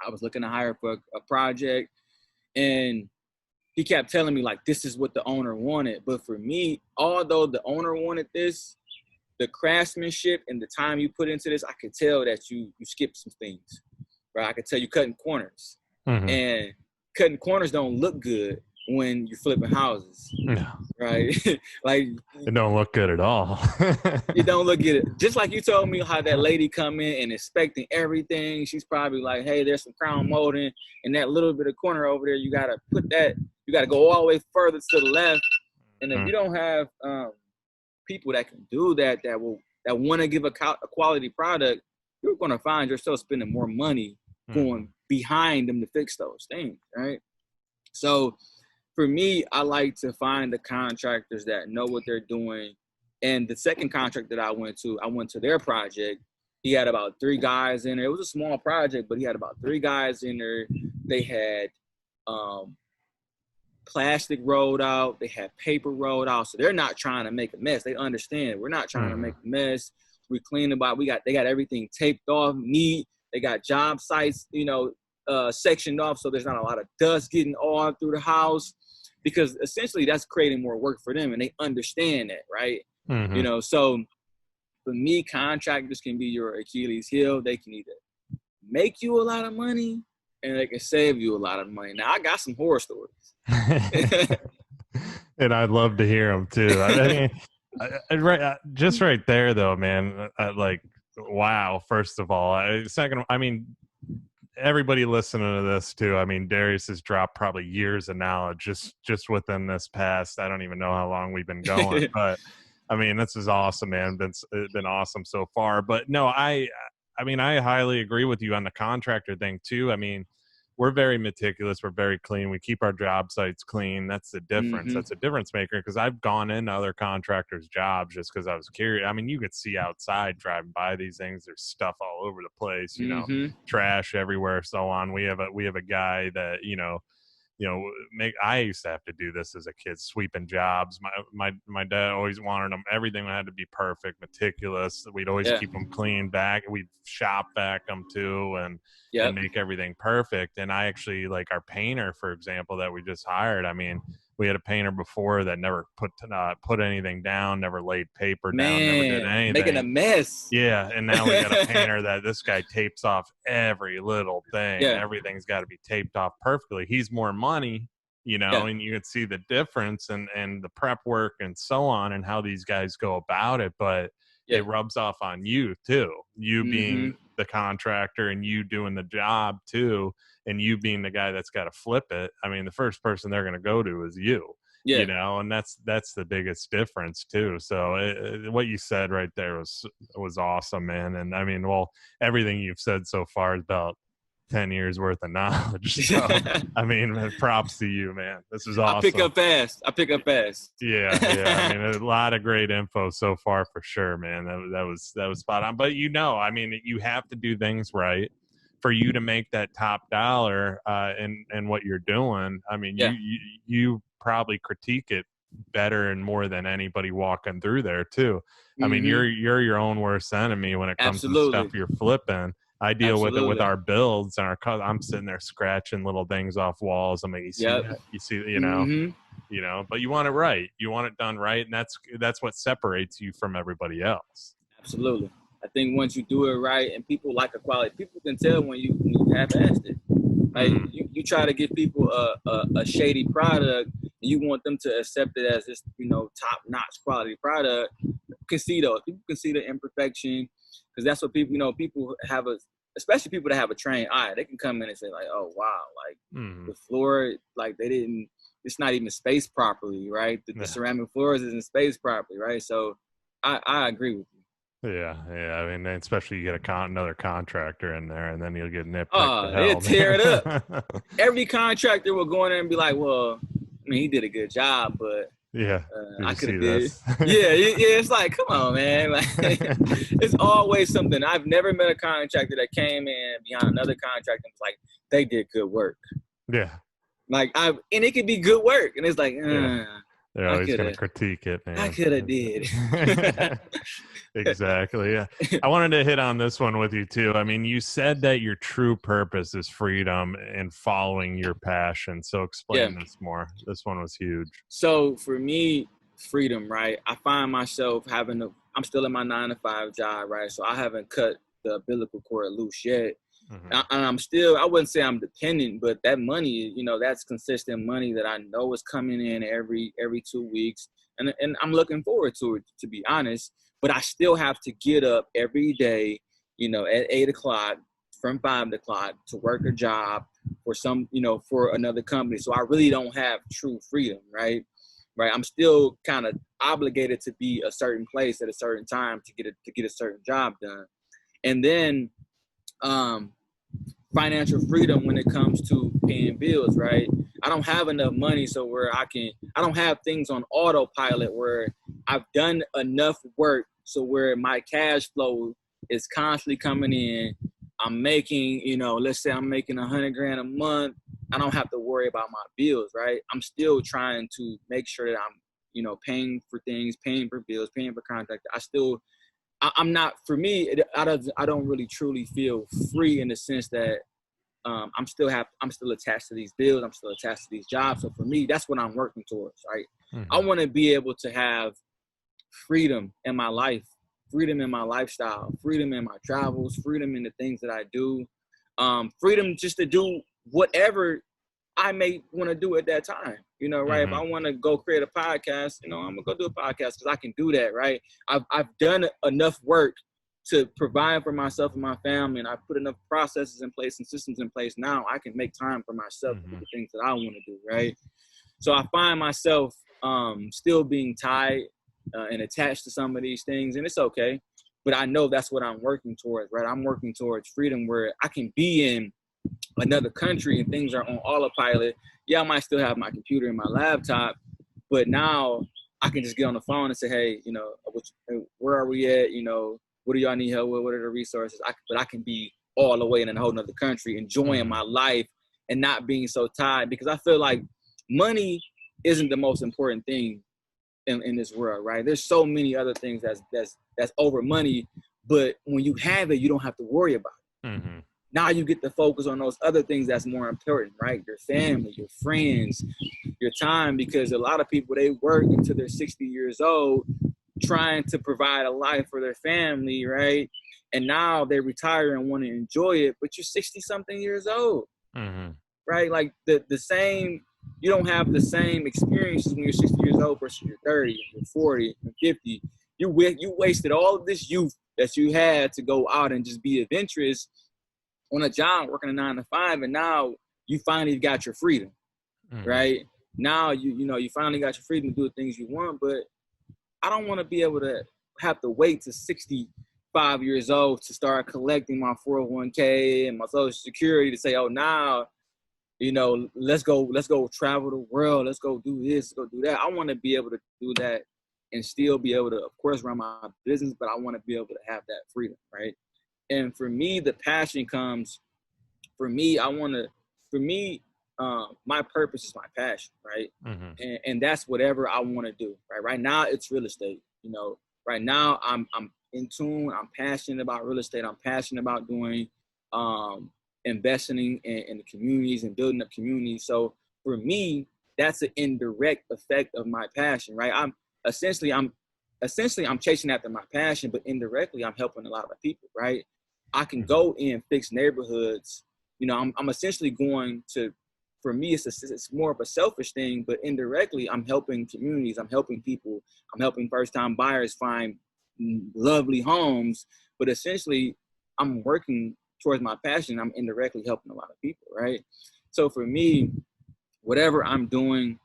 I was looking to hire for a project, and he kept telling me, like, this is what the owner wanted. But for me, although the owner wanted this, the craftsmanship and the time you put into this, I could tell that you skipped some things, right? I could tell you cutting corners. Mm-hmm. And cutting corners don't look good when you're flipping houses, right? Like, it don't look good at all. It don't look good. Just like you told me how that lady come in and inspecting everything. She's probably like, hey, there's some crown molding and that little bit of corner over there. You got to go all the way further to the left. And if you don't have people that can do that want to give a quality product, you're going to find yourself spending more money going behind them to fix those things, right? So for me, I like to find the contractors that know what they're doing. And the second contract that I went to their project. He had about 3 guys in there. It was a small project, but he had about 3 guys in there. They had plastic rolled out. They had paper rolled out. So they're not trying to make a mess. They understand we're not trying to make a mess. We clean about. They got everything taped off, neat. They got job sites, sectioned off, so there's not a lot of dust getting all through the house, because essentially that's creating more work for them, and they understand that, right? So for me, contractors can be your Achilles heel. They can either make you a lot of money, and they can save you a lot of money. Now, I got some horror stories. And I'd love to hear them too. I mean, just right there though, man, like, wow. First of all, second, I mean, everybody listening to this too. I mean, Darius has dropped probably years of knowledge just within this past. I don't even know how long we've been going, but I mean, this is awesome, man. It's been awesome so far. But no, I mean, I highly agree with you on the contractor thing too. I mean, we're very meticulous. We're very clean. We keep our job sites clean. That's the difference. That's a difference maker, because I've gone into other contractors' jobs just because I was curious. I mean, you could see outside driving by these things. There's stuff all over the place, trash everywhere, so on. We have a guy that, I used to have to do this as a kid, sweeping jobs. My dad always wanted them. Everything had to be perfect, meticulous. We'd always keep them clean back. We'd shop back them too, and make everything perfect. And I actually, like, our painter, for example, that we just hired. I mean, we had a painter before that never put anything down, never laid paper down, never did anything. Making a mess. Yeah, and now we got a painter that this guy tapes off every little thing. Yeah. Everything's got to be taped off perfectly. He's more money, and you can see the difference and the prep work and so on and how these guys go about it. But it rubs off on you too. You being the contractor and you doing the job too, and you being the guy that's got to flip it. I mean, the first person they're going to go to is you. And that's the biggest difference too. So what you said right there was awesome, man. And I mean, well, everything you've said so far is about 10 years worth of knowledge. So, I mean, props to you, man. This is awesome. I pick up fast. Yeah. I mean, a lot of great info so far for sure, man. That was spot on. But I mean, you have to do things right for you to make that top dollar in what you're doing. I mean, you probably critique it better and more than anybody walking through there too. I mean, you're your own worst enemy when it comes to stuff you're flipping. I deal with it with our builds and I'm sitting there scratching little things off walls. I'm like, you see, but you want it right. You want it done right. And that's what separates you from everybody else. Absolutely. I think once you do it right, and people like a quality, people can tell when you half-assed it. Like you try to give people a shady product, and you want them to accept it as this, top-notch quality product. People can see those. People can see the imperfection, because that's what people have especially people that have a trained eye. They can come in and say like, oh wow, like the floor, like it's not even spaced properly, right? The ceramic floors isn't spaced properly, right? So I agree with you. Yeah, yeah. I mean, especially you get another contractor in there, and then you'll get nitpicked to Oh, hell, they'll tear it up. man. Every contractor will go in there and be like, well, I mean, he did a good job, but Yeah. Did I you could see have did. this? Yeah, yeah. It's like, come on, man. Like, it's always something. I've never met a contractor that came in behind another contractor and was like, they did good work. Yeah. Like, and it could be good work, and it's like, Yeah. They're I always could going to have, critique it, I man. could have did. Exactly. Yeah. I wanted to hit on this one with you too. I mean, you said that your true purpose is freedom and following your passion. So Yeah. explain this more. This one was huge. So for me, freedom, right? I find myself I'm still in my 9-to-5 job, right? So I haven't cut the umbilical cord loose yet. Mm-hmm. And I'm still, I wouldn't say I'm dependent, but that money, that's consistent money that I know is coming in every 2 weeks. And I'm looking forward to it, to be honest. But I still have to get up every day, at 8 o'clock from 5 o'clock to work a job for for another company. So I really don't have true freedom, right? Right. I'm still kind of obligated to be a certain place at a certain time to get a certain job done. And then financial freedom when it comes to paying bills, right? I don't have enough money so I don't have things on autopilot where I've done enough work so where my cash flow is constantly coming in. I'm making, let's say I'm making $100,000 a month. I don't have to worry about my bills, right? I'm still trying to make sure that I'm, paying for things, paying for bills, paying for contract. I'm not, for me, I don't really truly feel free in the sense that I'm still attached to these bills. I'm still attached to these jobs. So for me, that's what I'm working towards, right? Mm-hmm. I want to be able to have freedom in my life, freedom in my lifestyle, freedom in my travels, freedom in the things that I do, freedom just to do whatever I may want to do at that time, right? Mm-hmm. If I want to go create a podcast, I'm gonna go do a podcast because I can do that, right? I've done enough work to provide for myself and my family, and I put enough processes in place and systems in place. Now I can make time for myself to do the things that I want to do, right? So I find myself still being tied and attached to some of these things, and it's okay. But I know that's what I'm working towards, right? I'm working towards freedom where I can be in another country and things are on autopilot. Yeah, I might still have my computer and my laptop, but now I can just get on the phone and say, hey, where are we at? What do y'all need help with? What are the resources? But I can be all the way in a whole nother country, enjoying my life and not being so tied, because I feel like money isn't the most important thing in this world, right? There's so many other things that's over money, but when you have it, you don't have to worry about it. Mm-hmm. Now you get to focus on those other things that's more important, right? Your family, your friends, your time, because a lot of people, they work until they're 60 years old trying to provide a life for their family, right? And now they retire and want to enjoy it, but you're 60-something years old, right? Like the same, you don't have the same experiences when you're 60 years old versus you're 30, you're 40, you're 50. You wasted all of this youth that you had to go out and just be adventurous on a job working a 9-to-5, and now you finally got your freedom, right? Now you finally got your freedom to do the things you want, but I don't want to be able to have to wait to 65 years old to start collecting my 401k and my Social Security to say, oh, now, let's go travel the world. Let's go do this, let's go do that. I want to be able to do that and still be able to, of course, run my business, but I want to be able to have that freedom, right? And for me, the passion comes, my purpose is my passion, right? And that's whatever I want to do, right? Right now, it's real estate. Right now, I'm in tune. I'm passionate about real estate. I'm passionate about doing investing in the communities and building up communities. So for me, that's an indirect effect of my passion, right? I'm chasing after my passion, but indirectly, I'm helping a lot of people, right? I can go in fix neighborhoods. I'm essentially going to, for me, it's more of a selfish thing, but indirectly, I'm helping communities. I'm helping people. I'm helping first-time buyers find lovely homes. But essentially, I'm working towards my passion. I'm indirectly helping a lot of people, right? So for me, whatever I'm doing,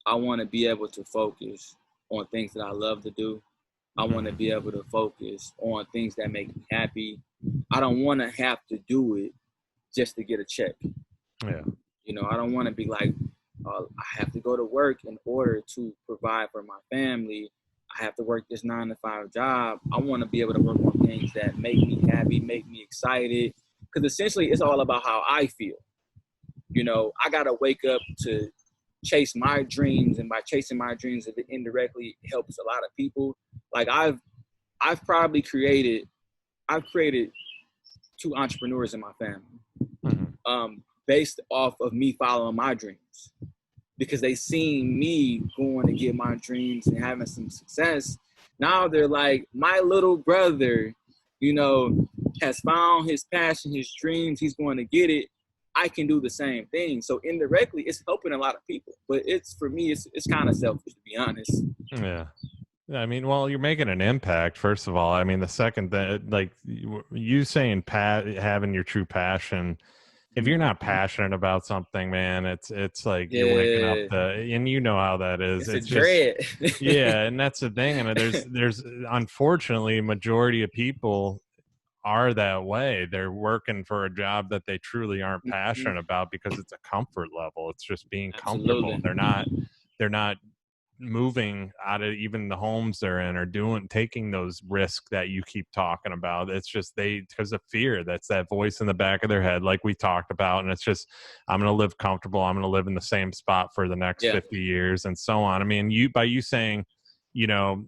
I want to be able to focus on things that I love to do, I want to be able to focus on things that make me happy. I don't want to have to do it just to get a check. Yeah. You know, I don't want to be like, I have to go to work in order to provide for my family. I have to work this 9-to-5 job. I want to be able to work on things that make me happy, make me excited. Because essentially, it's all about how I feel. You know, I got to wake up to chase my dreams, and by chasing my dreams, it indirectly helps a lot of people. Like I've created 2 entrepreneurs in my family, based off of me following my dreams, because they seen me going to get my dreams and having some success. Now they're like, my little brother, you know, has found his passion, his dreams. He's going to get it. I can do the same thing. So indirectly, it's helping a lot of people. But for me, it's kind of selfish, to be honest. Yeah. I mean, well, you're making an impact, first of all. I mean, the second thing, like you saying, having your true passion. If you're not passionate about something, man, it's like you're waking up and you know how that is. It's a dread. Yeah, and that's the thing. And there's unfortunately, majority of people are that way. They're working for a job that they truly aren't passionate about because it's a comfort level. It's just being comfortable. They're not moving out of even the homes they're in, or taking those risks that you keep talking about. It's just because of fear. That's that voice in the back of their head, like we talked about. And it's just, I'm going to live comfortable. I'm going to live in the same spot for the next 50 years and so on. I mean, by you saying, you know,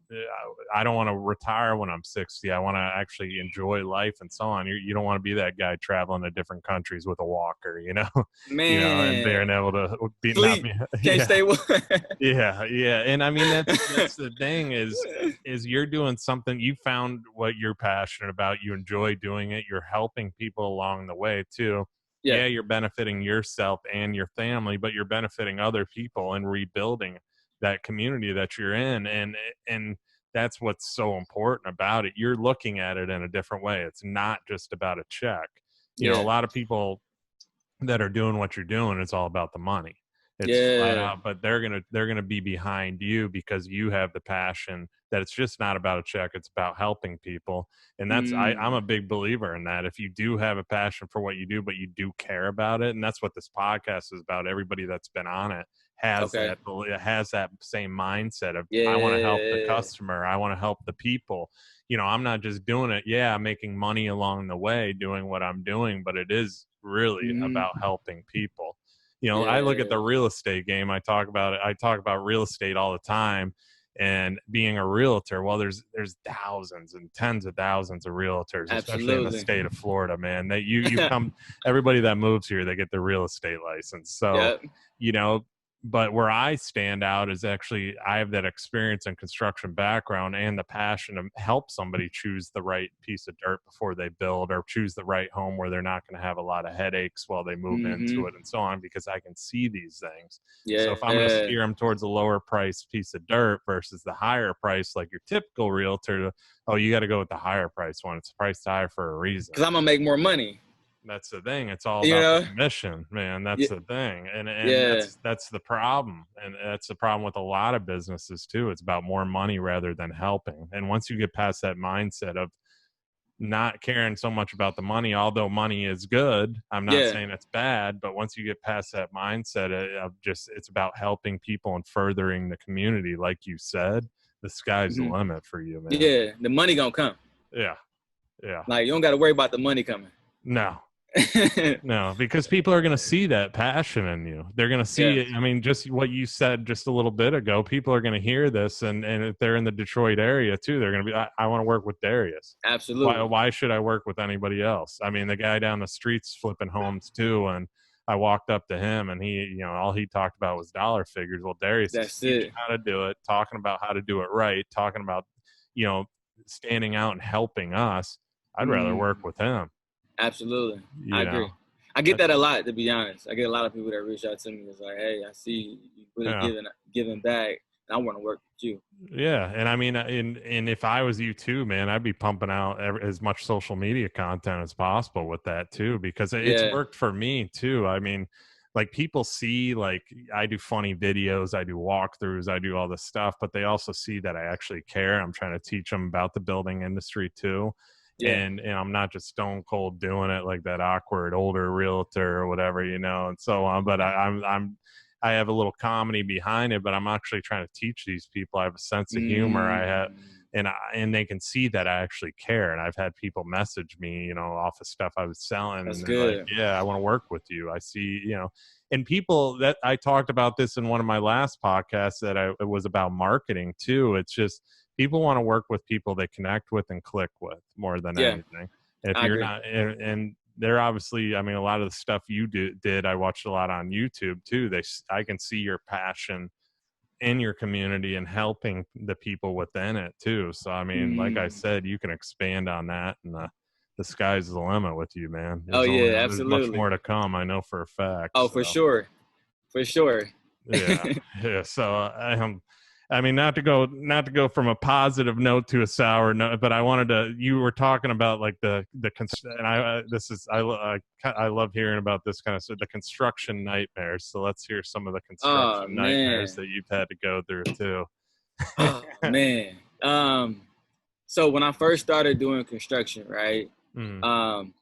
I don't want to retire when I'm 60. I want to actually enjoy life and so on. You don't want to be that guy traveling to different countries with a walker, you know, man, you know, and being able to sleep. Can't stay. Yeah. And I mean, that's the thing is you're doing something. You found what you're passionate about. You enjoy doing it. You're helping people along the way too. Yeah, you're benefiting yourself and your family, but you're benefiting other people and rebuilding that community that you're in, and that's what's so important about it. You're looking at it in a different way. It's not just about a check. You know, a lot of people that are doing what you're doing, it's all about the money. It's flat out, but they're gonna be behind you because you have the passion that it's just not about a check. It's about helping people, and that's I'm a big believer in that. If you do have a passion for what you do, but you do care about it, and that's what this podcast is about. Everybody that's been on it has that same mindset of I want to help the customer, I want to help the people. You know, I'm not just doing it, making money along the way doing what I'm doing, but it is really about helping people. You know, I look at the real estate game. I talk about real estate all the time, and being a realtor. Well, there's thousands and tens of thousands of realtors, especially in the state of Florida, man. That you come, everybody that moves here, they get the real estate license. So, you know, but where I stand out is actually I have that experience and construction background and the passion to help somebody choose the right piece of dirt before they build, or choose the right home where they're not going to have a lot of headaches while they move into it and so on, because I can see these things. So if I'm going to steer them towards a lower price piece of dirt versus the higher price, like your typical realtor, you got to go with the higher price one. It's priced higher for a reason. Because I'm going to make more money. That's the thing. It's all about the commission, man. That's the thing. And that's the problem. And that's the problem with a lot of businesses too. It's about more money rather than helping. And once you get past that mindset of not caring so much about the money, although money is good, I'm not saying it's bad, but once you get past that mindset of just, it's about helping people and furthering the community. Like you said, the sky's the limit for you, man. Yeah. The money gonna come. Yeah. Like you don't got to worry about the money coming. No. No, because people are going to see that passion in you. They're going to see it. I mean, just what you said just a little bit ago, people are going to hear this, and if they're in the Detroit area too, they're going to be, I want to work with Darius. Absolutely. Why should I work with anybody else? I mean, the guy down the street's flipping homes too, and I walked up to him, and he, you know, all he talked about was dollar figures. Well, Darius is teaching how to do it, talking about how to do it right, talking about, you know, standing out and helping us. I'd rather work with him. Absolutely. I agree. I get that a lot, to be honest. I get a lot of people that reach out to me. It's like, hey, I see you really giving back, and I want to work with you. Yeah. And I mean, and if I was you too, man, I'd be pumping out as much social media content as possible with that too, because it's worked for me too. I mean, like people see, like I do funny videos, I do walkthroughs, I do all this stuff, but they also see that I actually care. I'm trying to teach them about the building industry too. Yeah. And I'm not just stone cold doing it like that awkward older realtor or whatever, you know, and so on. But I have a little comedy behind it, but I'm actually trying to teach these people. I have a sense of humor. I have, and they can see that I actually care. And I've had people message me, you know, off of stuff I was selling, That's and they're like, good. "Yeah, I want to work with you. I see, you know." And people that I talked about this in one of my last podcasts that it was about marketing too. It's just people want to work with people they connect with and click with more than Yeah, anything. If I you're agree. not, and they're obviously, I mean, a lot of the stuff you did, I watched a lot on YouTube too. I can see your passion in your community and helping the people within it too. So, I mean, like I said, you can expand on that, and the sky's the limit with you, man. Oh yeah, There's much absolutely. more to come. I know for a fact. Oh, for So, sure, for sure. yeah, yeah. So I mean, not to go from a positive note to a sour note, but I wanted to. You were talking about like and I love hearing about this kind of the construction nightmares. So let's hear some of the Oh construction nightmares man. that you've had to go through too. Oh man. So when I first started doing construction, right? Mm, Um,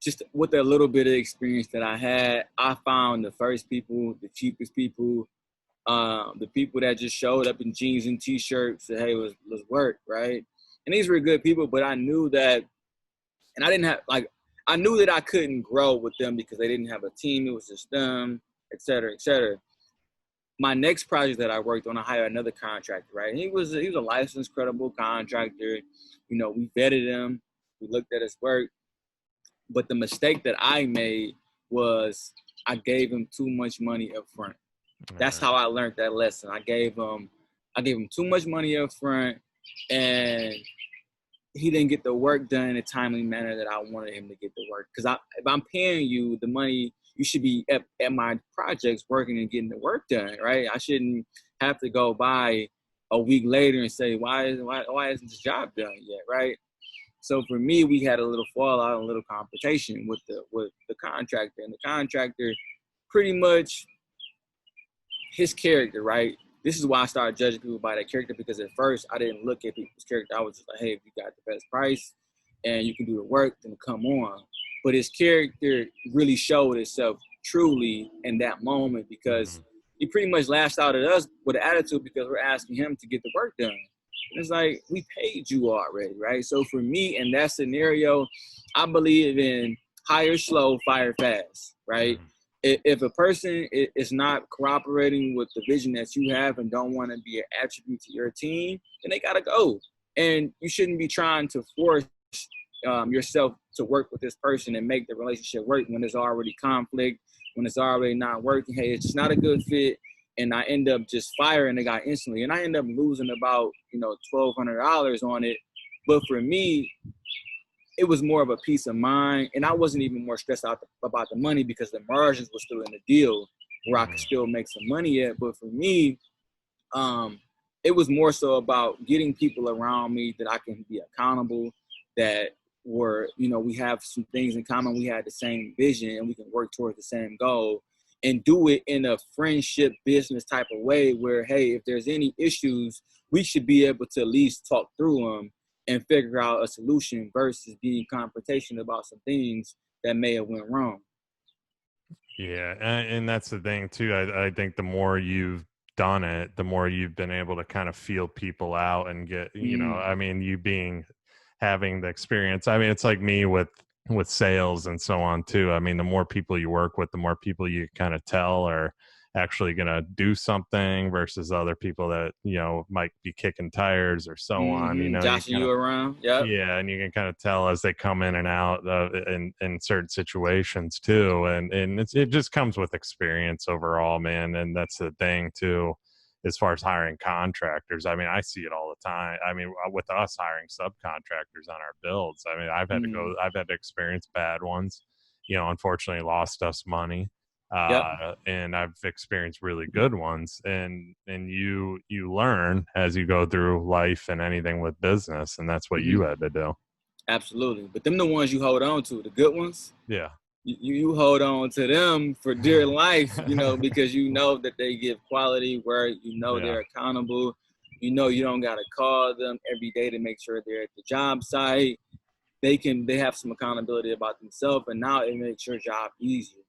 just with a little bit of experience that I had, I found the first people, the cheapest people, the people that just showed up in jeans and t-shirts, said, "Hey, let's work," right? And these were good people, but I knew that, and I didn't have like, I knew that I couldn't grow with them because they didn't have a team. It was just them, et cetera, et cetera. My next project that I worked on, I hired another contractor, right? And he was a licensed, credible contractor. You know, we vetted him, we looked at his work, but the mistake that I made was I gave him too much money up front. all That's right. how I learned that lesson. I gave him too much money up front, and he didn't get the work done in a timely manner that I wanted him to get the work. Because if I'm paying you the money, you should be at my projects working and getting the work done, right? I shouldn't have to go by a week later and say, why isn't this job done yet, right? So for me, we had a little fallout, a little confrontation with the contractor, and the contractor pretty much his character, right? This is why I started judging people by their character, because at first I didn't look at people's character. I was just like, hey, if you got the best price and you can do the work, then come on. But his character really showed itself truly in that moment, because Mm, he pretty much lashed out at us with an attitude because we're asking him to get the work done. And it's like, we paid you already, right? So for me, in that scenario, I believe in hire slow, fire fast, right? mm, If a person is not cooperating with the vision that you have and don't want to be an attribute to your team, then they gotta go. And you shouldn't be trying to force yourself to work with this person and make the relationship work when there's already conflict, when it's already not working. Hey, it's just not a good fit, and I end up just firing the guy instantly, and I end up losing about $1,200 on it. But for me, it was more of a peace of mind, and I wasn't even more stressed out about the money because the margins were still in the deal where I could mm. still make some money yet. But for me, um, it was more so about getting people around me that I can be accountable, that we have some things in common. We had the same vision and we can work towards the same goal, and do it in a friendship business type of way where, hey, if there's any issues, we should be able to at least talk through them and figure out a solution versus being confrontational about some things that may have went wrong. Yeah, and that's the thing too. I think the more you've done it, the more you've been able to kind of feel people out and get, Mm, I mean, having the experience. I mean, it's like me with sales and so on too. I mean, the more people you work with, the more people you kind of tell are actually going to do something versus other people that, might be kicking tires or so on. You joshing kind you of, around. Yep. yeah, and you can kind of tell as they come in and out in certain situations too, and it just comes with experience overall, man. And that's the thing too, as far as hiring contractors. I mean, I see it all the time. I mean, with us hiring subcontractors on our builds, I mean, Mm, I've had to experience bad ones. Unfortunately, lost us money. yep. And I've experienced really good ones, and you learn as you go through life and anything with business, and that's what you hmm had to do. Absolutely. But them the ones you hold on to, the good ones. Yeah. you hold on to them for dear life, because you know that they give quality work, they're accountable, you don't gotta call them every day to make sure they're at the job site. They have some accountability about themselves, and now it makes your job easier.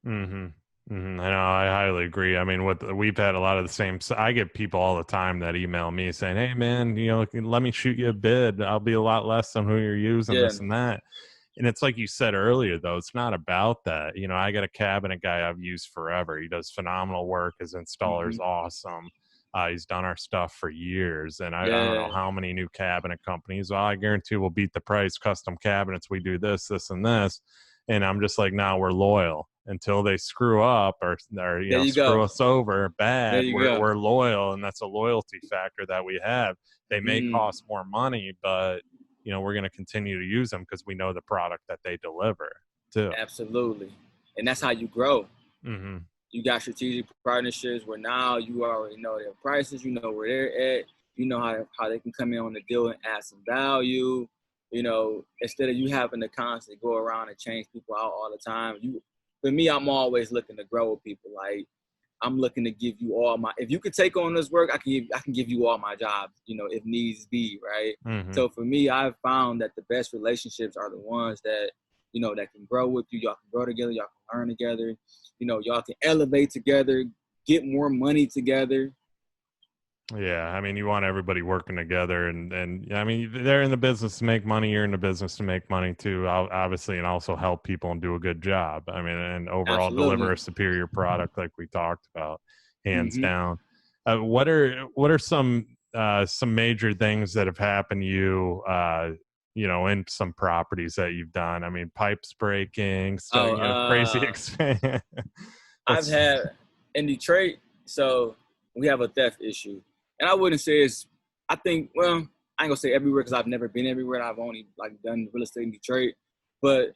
Mm-hmm. Mm-hmm. I know. I highly agree. I mean, we've had a lot of the same. I get people all the time that email me saying, "Hey, man, let me shoot you a bid. I'll be a lot less than who you're using, Yeah. this and that." And it's like you said earlier, though, it's not about that. I got a cabinet guy I've used forever. He does phenomenal work. His installer's awesome. He's done our stuff for years. And I don't know how many new cabinet companies. Well, I guarantee we'll beat the price. Custom cabinets, we do this, this, and this. And I'm just like, now we're loyal until they screw up or screw us over bad. We're loyal, and that's a loyalty factor that we have. They may cost more money, but we're going to continue to use them because we know the product that they deliver too. Absolutely. And that's how you grow. Mm-hmm. You got strategic partnerships where now you already know their prices, you know where they're at, you know how they can come in on the deal and add some value, instead of you having to constantly go around and change people out all the time. For me, I'm always looking to grow with people. Like, I'm looking to give you all if you could take on this work, I can give you all my jobs, if needs be, right? Mm-hmm. So for me, I've found that the best relationships are the ones that, that can grow with you. Y'all can grow together. Y'all can learn together. Y'all can elevate together, get more money together. Yeah, I mean, you want everybody working together, and I mean, they're in the business to make money. You're in the business to make money too, obviously, and also help people and do a good job. I mean, and overall deliver a superior product, like we talked about, hands down. What are some major things that have happened to you? In some properties that you've done. I mean, pipes breaking, crazy expand. I've had in Detroit, so we have a theft issue. And I wouldn't say I ain't gonna say everywhere because I've never been everywhere. I've only done real estate in Detroit, but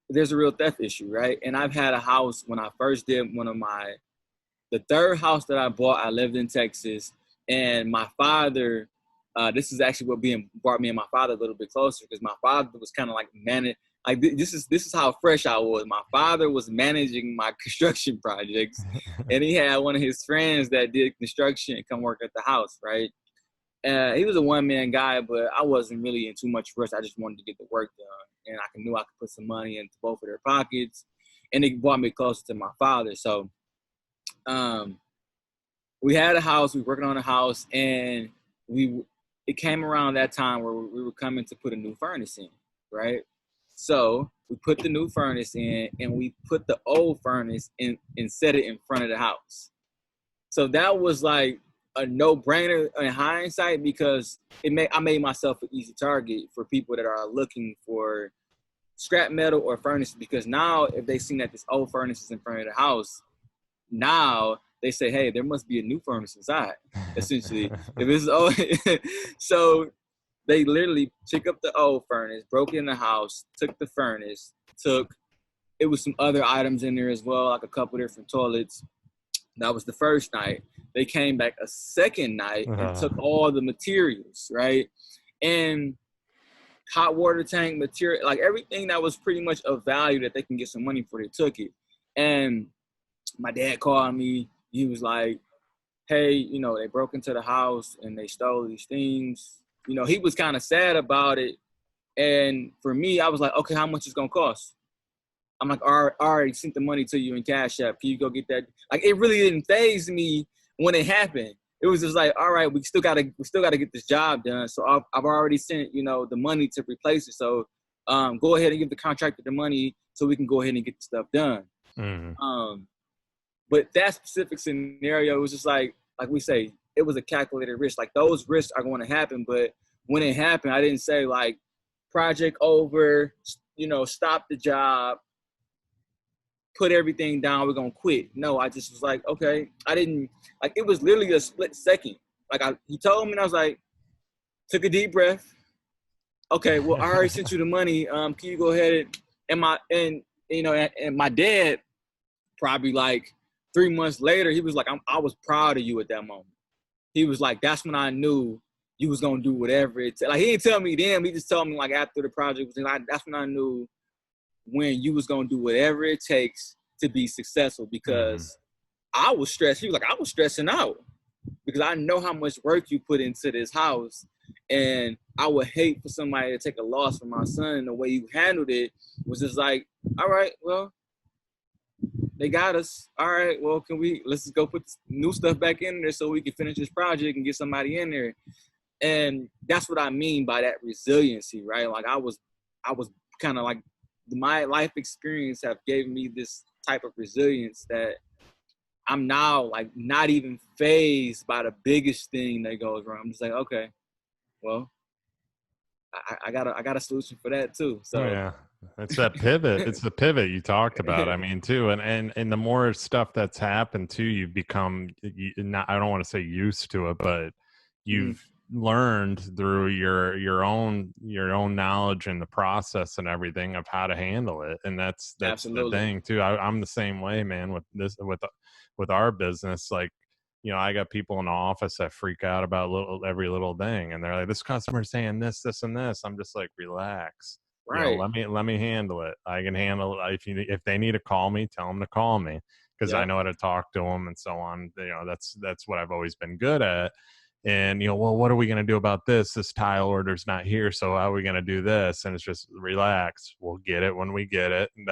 there's a real theft issue, right? And I've had a house when I first did the third house that I bought. I lived in Texas, and my father, this is actually what brought me and my father a little bit closer because my father was kind of like managed. Like this is how fresh I was. My father was managing my construction projects, and he had one of his friends that did construction come work at the house, right? He was a one-man guy, but I wasn't really in too much rush. I just wanted to get the work done, and I knew I could put some money into both of their pockets, and it brought me closer to my father. So, we had a house. We were working on a house, and it came around that time where we were coming to put a new furnace in, right? So we put the new furnace in, and we put the old furnace in and set it in front of the house. So that was like a no-brainer in hindsight because I made myself an easy target for people that are looking for scrap metal or furnaces, because now if they seen that this old furnace is in front of the house, now they say, hey, there must be a new furnace inside, essentially. If it's old. So they literally took up the old furnace, broke in the house, took the furnace, it was some other items in there as well, like a couple different toilets. That was the first night. They came back a second night and took all the materials, right? And hot water tank material, like everything that was pretty much of value that they can get some money for, they took it. And my dad called me. He was like, hey, they broke into the house and they stole these things. He was kind of sad about it. And for me, I was like, okay, how much is going to cost? I'm like, I already sent the money to you in Cash App. Can you go get that? Like, it really didn't faze me when it happened. It was just like, all right, we still gotta get this job done. So I've already sent, the money to replace it. So go ahead and give the contractor the money so we can go ahead and get the stuff done. Mm-hmm. But that specific scenario was just like we say, it was a calculated risk. Like, those risks are going to happen. But when it happened, I didn't say like, project over, stop the job, put everything down, we're going to quit. No, I just was like, okay. I didn't, like, it was literally a split second. Like, he told me, and I was like, took a deep breath. Okay, well, I already sent you the money. Can you go ahead and my dad, probably like 3 months later, he was like, I was proud of you at that moment. He was like, that's when I knew you was gonna do whatever it takes. Like, he didn't tell me then. He just told me like after the project was like, that's when I knew when you was going to do whatever it takes to be successful, because I was stressed. He was like, I was stressing out because I know how much work you put into this house. And I would hate for somebody to take a loss from my son. And the way you handled it was just like, all right, well, they got us. All right, well, let's just go put new stuff back in there so we can finish this project and get somebody in there. And that's what I mean by that resiliency, right? Like I was kind of like, my life experience have given me this type of resilience that I'm now like not even fazed by the biggest thing that goes wrong. I'm just like, okay, well, I got a solution for that too. So yeah, it's that pivot. It's the pivot you talked about. I mean, too, and the more stuff that's happened too, you've become not. I don't want to say used to it, but you've learned through your own knowledge and the process and everything of how to handle it. And that's absolutely the thing too. I'm the same way, man, with our business. Like, you know, I got people in the office that freak out about every little thing, and they're like, this customer's saying this and this. I'm just like, relax. right. You know, let me handle it. I can handle it. If they need to call me, tell them to call me, because I know how to talk to them and so on. You know, that's what I've always been good at. And, you know, well, what are we going to do about this? This tile order's not here, so how are we going to do this? And it's just relax. We'll get it when we get it. And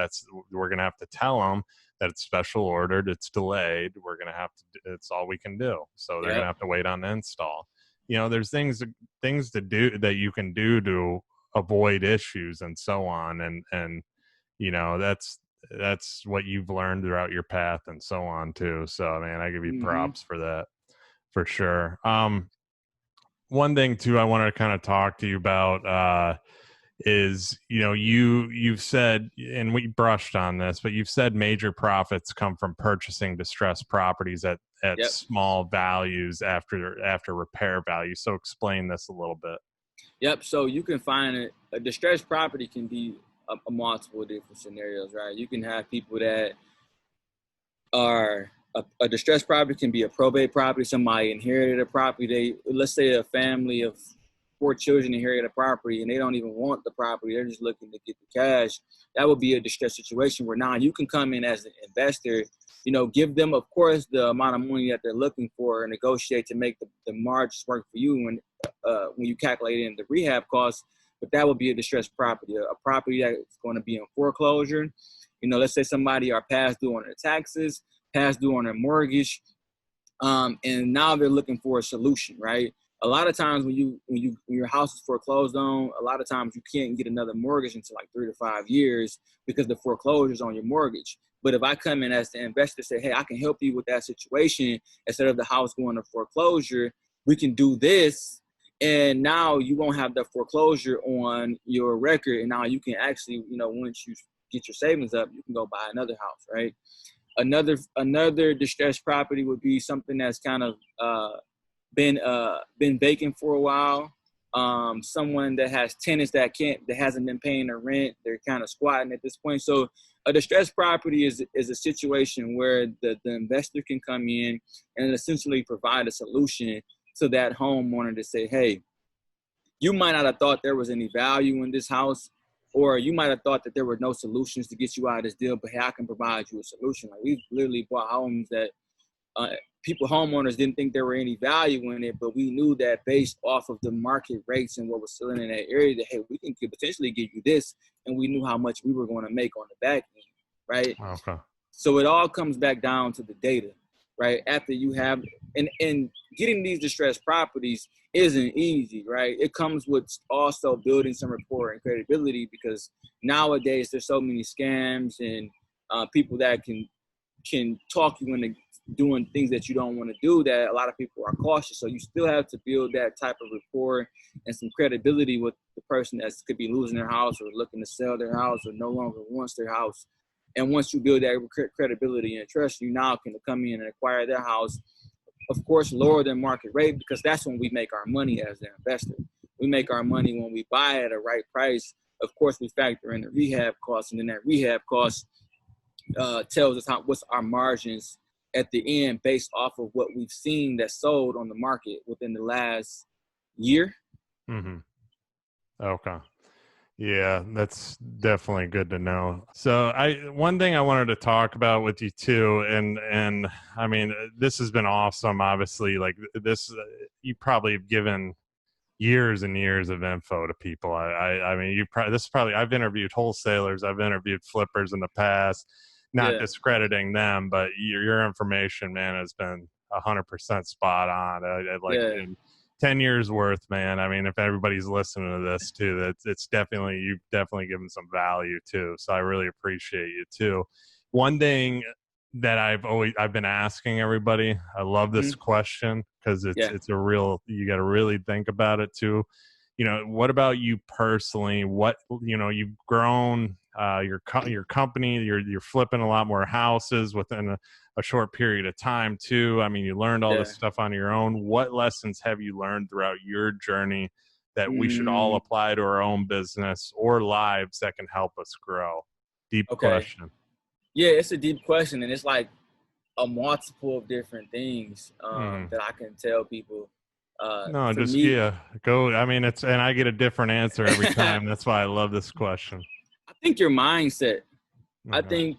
we're going to have to tell them that it's special ordered, it's delayed. We're going to have to, it's all we can do. So they're going to have to wait on the install. You know, there's things to do that you can do to avoid issues and so on. And, you know, that's what you've learned throughout your path and so on too. So, man, I give you props for that. For sure. One thing too I wanted to kind of talk to you about is, you know, you've said, and we brushed on this, but you've said major profits come from purchasing distressed properties at small values after repair value. So explain this a little bit. Yep. So you can find a distressed property can be a multiple different scenarios, right? You can have people that are a distressed property can be a probate property. Somebody inherited a property. Let's say a family of 4 children inherited a property and they don't even want the property. They're just looking to get the cash. That would be a distressed situation where now you can come in as an investor, you know, give them, of course, the amount of money that they're looking for and negotiate to make the margins work for you when you calculate in the rehab costs. But that would be a distressed property, a property that's going to be in foreclosure. You know, let's say somebody are past due on their taxes, past due on their mortgage, and now they're looking for a solution, right? A lot of times when your house is foreclosed on, a lot of times you can't get another mortgage until like 3 to 5 years because the foreclosure is on your mortgage. But if I come in as the investor, say, hey, I can help you with that situation, instead of the house going to foreclosure, we can do this. And now you won't have the foreclosure on your record. And now you can actually, you know, once you get your savings up, you can go buy another house, right? Another distressed property would be something that's kind of been vacant for a while. Someone that has tenants that hasn't been paying their rent. They're kind of squatting at this point. So a distressed property is a situation where the investor can come in and essentially provide a solution to that homeowner to say, hey, you might not have thought there was any value in this house, or you might have thought that there were no solutions to get you out of this deal, but hey, I can provide you a solution. Like, we've literally bought homes that homeowners didn't think there were any value in it, but we knew that based off of the market rates and what was selling in that area, that hey, we can potentially give you this, and we knew how much we were going to make on the back end, right? Okay. So it all comes back down to the data, right? After you have, and getting these distressed properties isn't easy, right? It comes with also building some rapport and credibility, because nowadays there's so many scams and people that can talk you into doing things that you don't want to do, that a lot of people are cautious. So you still have to build that type of rapport and some credibility with the person that could be losing their house or looking to sell their house or no longer wants their house. And once you build that credibility and trust, you now can come in and acquire their house, of course, lower their market rate, because that's when we make our money as an investor. We make our money when we buy at a right price. Of course, we factor in the rehab costs, and then that rehab cost tells us what's our margins at the end based off of what we've seen that's sold on the market within the last year. Mm-hmm. Okay. Yeah, that's definitely good to know. So one thing I wanted to talk about with you too, and I mean, this has been awesome. Obviously, like this, you probably have given years and years of info to people. I mean, this is probably, I've interviewed wholesalers, I've interviewed flippers in the past, not Yeah, discrediting them, but your information, man, has been 100% spot on. Like yeah, in 10 years worth, man. I mean, if everybody's listening to this too, it's definitely, you've definitely given some value too. So I really appreciate you too. One thing that I've been asking everybody. I love this mhm, question because yeah. it's a real, you got to really think about it too. You know, what about you personally? What, you know, you've grown your company, you're flipping a lot more houses within a short period of time too. I mean, you learned all Yeah. this stuff on your own. What lessons have you learned throughout your journey that we should all Mm, apply to our own business or lives that can help us grow? Deep okay. question. Yeah, it's a deep question, and it's like a multiple of different things Mhm. that I can tell people. No, For just me, yeah, go. I mean, it's and I get a different answer every I time. That's why I love this question. think your mindset. I Uh-huh. think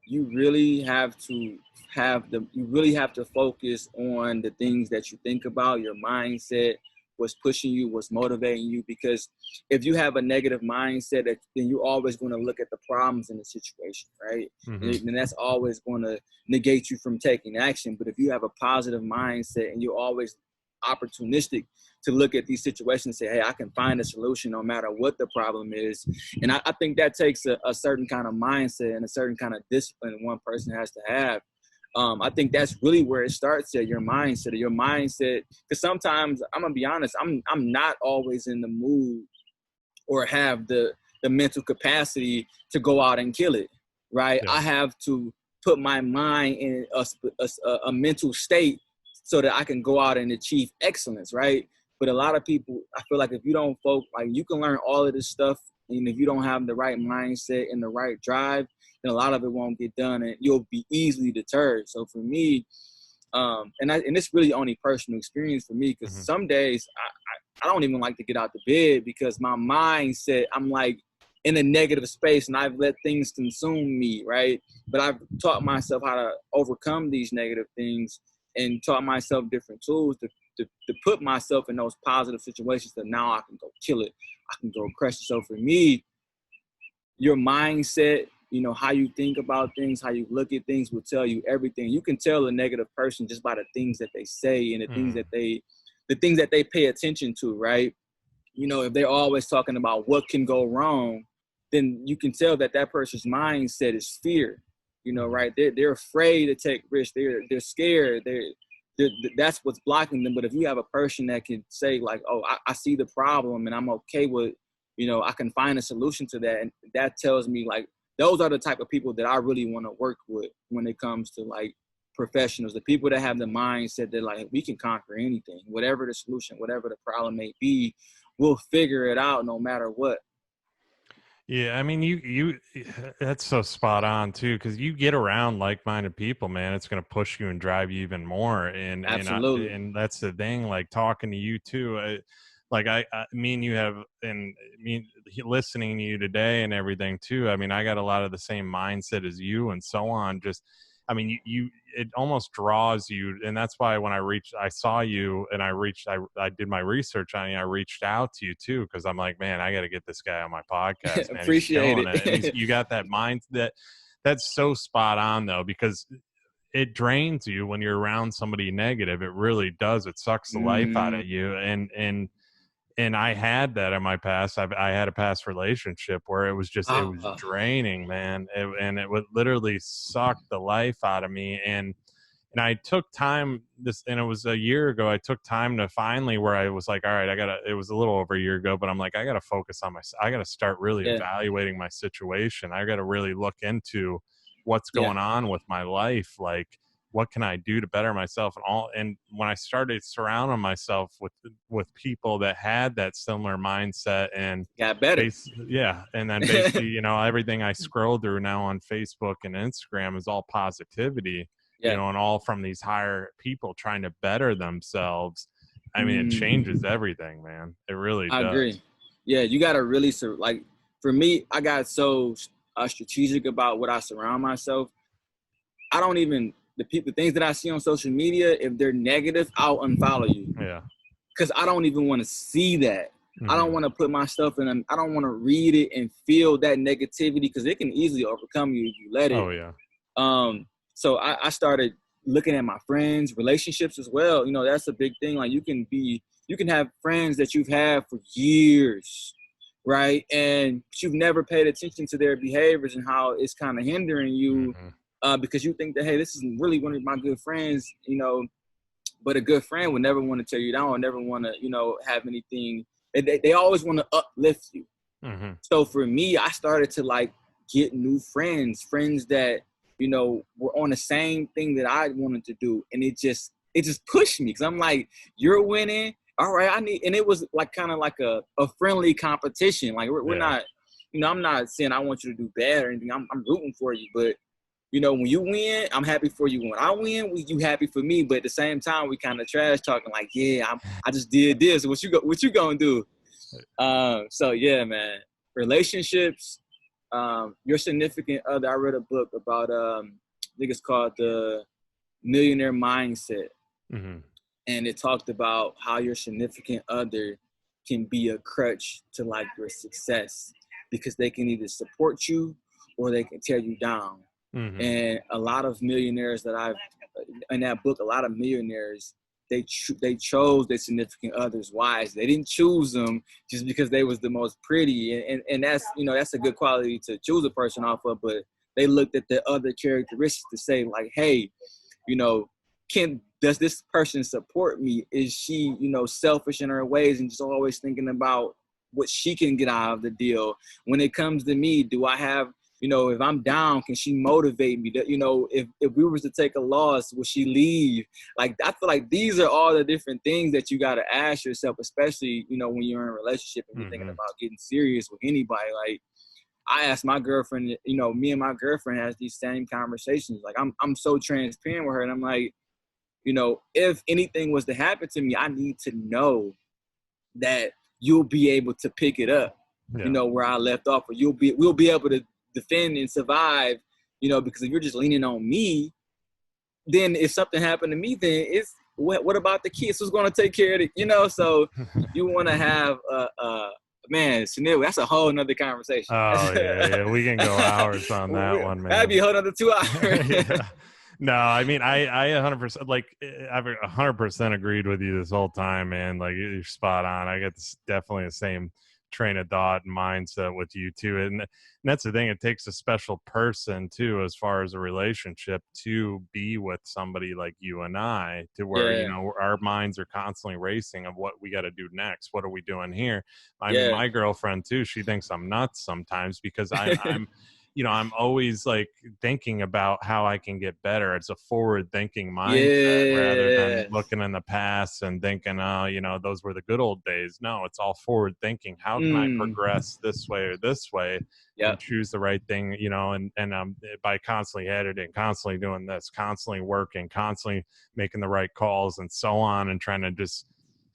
you really have to you really have to focus on the things that you think about, your mindset, what's pushing you, what's motivating you. Because if you have a negative mindset, then you're always going to look at the problems in the situation, right? Hmm. And that's always going to negate you from taking action. But if you have a positive mindset and you're always opportunistic to look at these situations and say, hey, I can find a solution no matter what the problem is. And I think that takes a certain kind of mindset and a certain kind of discipline one person has to have. I think that's really where it starts at your mindset. Your mindset, because sometimes I'm gonna be honest, I'm not always in the mood or have the mental capacity to go out and kill it. Right? Yeah. I have to put my mind in a mental state so that I can go out and achieve excellence. Right? But a lot of people, I feel like if you don't focus, like you can learn all of this stuff, and if you don't have the right mindset and the right drive, then a lot of it won't get done, and you'll be easily deterred. So for me, and it's really only personal experience for me because Hmm. some days I don't even like to get out the bed because my mindset, I'm like in a negative space and I've let things consume me, right? But I've taught myself how to overcome these negative things and taught myself different tools to put myself in those positive situations that now I can go kill it. I can go crush it. So for me, your mindset, how you think about things, how you look at things will tell you everything. You can tell a negative person just by the things that they say and Hmm. the things that they pay attention to, right? If they're always talking about what can go wrong, then you can tell that that person's mindset is fear, Hmm. right? They're afraid to take risks. They're scared. That's what's blocking them. But if you have a person that can say like, oh, I see the problem and I'm okay with, I can find a solution to that. And that tells me like, those are the type of people that I really want to work with when it comes to like professionals, the people that have the mindset that like, we can conquer anything, whatever the solution, whatever the problem may be, we'll figure it out no matter what. Yeah, I mean, that's so spot on too, because you get around like-minded people, man. It's going to push you and drive you even more, Absolutely. and that's the thing. Like talking to you too, like me and you have, and me listening to you today and everything too. I mean, I got a lot of the same mindset as you, and so on. Just, I mean, it almost draws you, and that's why when I saw you, and I did my research on you. I reached out to you too because I'm like, man, I got to get this guy on my podcast, man. He's Appreciate killing it, and it. you got that mind that's so spot on though, because it drains you when you're around somebody negative. It really does. It sucks the life out Mm, of you, and I had that in my past. I had a past relationship where it was ah, draining, man, and it would literally suck the life out of me. And I took time and it was a year ago. I took time to finally where I was like, all right, it was a little over a year ago, but I'm like, I gotta focus on I gotta start really yeah, evaluating my situation. I gotta really look into what's yeah, going on with my life. Like, what can I do to better myself and all. And when I started surrounding myself with people that had that similar mindset and got better. yeah, and then basically, everything I scroll through now on Facebook and Instagram is all positivity, Yeah. and all from these higher people trying to better themselves. I mean, it changes Mm, everything, man. It really I agree. does. Yeah, you got to really, like, for me, I got so strategic about what I surround myself. I don't even, the things that I see on social media, if they're negative, I'll unfollow you. Yeah. Because I don't even want to see that. I don't Mm-hmm. want to put my stuff in them. I don't want to read it and feel that negativity, because it can easily overcome you if you let it. Oh, yeah. So I started looking at my friends, relationships as well. You know, that's a big thing. Like, you can have friends that you've had for years, right? And you've never paid attention to their behaviors and how it's kind of hindering you, because you think that, hey, this is really one of my good friends, you know, but a good friend would never want to tear you down or never want to, you know, have anything. They always want to uplift you. Mm-hmm. So for me, I started to like get new friends that, you know, were on the same thing that I wanted to do. And it just pushed me, because I'm like, you're winning. All right, and it was like kind of like a friendly competition. Like, we're not, you know, I'm not saying I want you to do bad or anything. I'm rooting for you. But, you know, when you win, I'm happy for you. When I win, you happy for me. But at the same time, we kind of trash talking like, yeah, I just did this. What you gonna do? So yeah, man, relationships, your significant other. I read a book about, I think it's called The Millionaire Mindset. Mm-hmm. And it talked about how your significant other can be a crutch to like your success, because they can either support you or they can tear you down. Mm-hmm. And a lot of millionaires in that book, a lot of millionaires, they chose their significant others wise. They didn't choose them just because they was the most pretty. And that's, you know, that's a good quality to choose a person off of, but they looked at the other characteristics to say like, hey, you know, does this person support me? Is she, you know, selfish in her ways and just always thinking about what she can get out of the deal? When it comes to me, do I have, you know, if I'm down, can she motivate me? You know, if we was to take a loss, will she leave? Like, I feel like these are all the different things that you got to ask yourself, especially, you know, when you're in a relationship and you're thinking about getting serious with anybody. Like, I asked my girlfriend, you know, me and my girlfriend has these same conversations. Like, I'm so transparent with her, and I'm like, you know, if anything was to happen to me, I need to know that you'll be able to pick it up, you know, where I left off, or we'll be able to defend and survive, you know, because if you're just leaning on me, then if something happened to me, then it's what about the kids? Who's going to take care of it? You know, so you want to have man, Chanel, that's a whole nother conversation. Oh yeah, we can go hours on that one, man. That'd be a whole other 2 hours. Yeah. No, I mean, I 100%, like, I've 100% agreed with you this whole time, man. Like, you're spot on. I get definitely the same train of thought and mindset with you too. And that's the thing. It takes a special person too, as far as a relationship, to be with somebody like you and I, to where, you know, our minds are constantly racing of what we got to do next. What are we doing here? I mean, my girlfriend too, she thinks I'm nuts sometimes, because I'm you know, I'm always like thinking about how I can get better. It's a forward thinking mindset rather than looking in the past and thinking, oh, you know, those were the good old days. No, it's all forward thinking. How can I progress this way or this way and choose the right thing, you know, and by constantly editing, constantly doing this, constantly working, constantly making the right calls and so on, and trying to just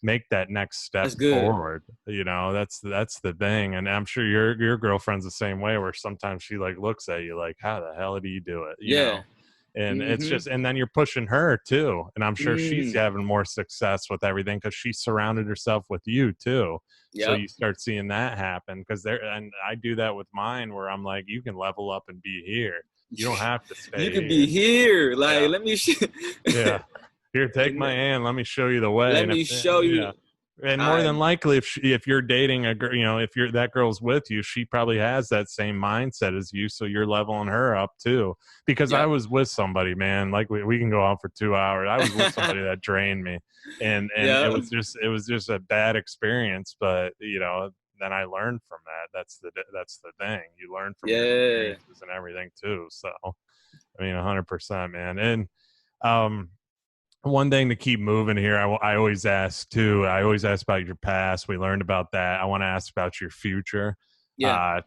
make that next step forward. You know, that's the thing. And I'm sure your girlfriend's the same way, where sometimes she like looks at you like, how the hell do you do it, you know? And it's just, and then you're pushing her too, and I'm sure she's having more success with everything because she surrounded herself with you too. So you start seeing that happen, because and I do that with mine, where I'm like, you can level up and be here, you don't have to stay you can be here, like, let me here, take my hand. Let me show you the way. Let me show you. And more than likely, if you're dating a girl, you know, if that girl's with you, she probably has that same mindset as you. So you're leveling her up too. Because I was with somebody, man, like we can go on for 2 hours. I was with somebody that drained me, and it was just a bad experience. But you know, then I learned from that. That's the thing. You learn from your experiences and everything too. So, I mean, 100%, man. And one thing to keep moving here, I always ask too. I always ask about your past. We learned about that. I want to ask about your future. 10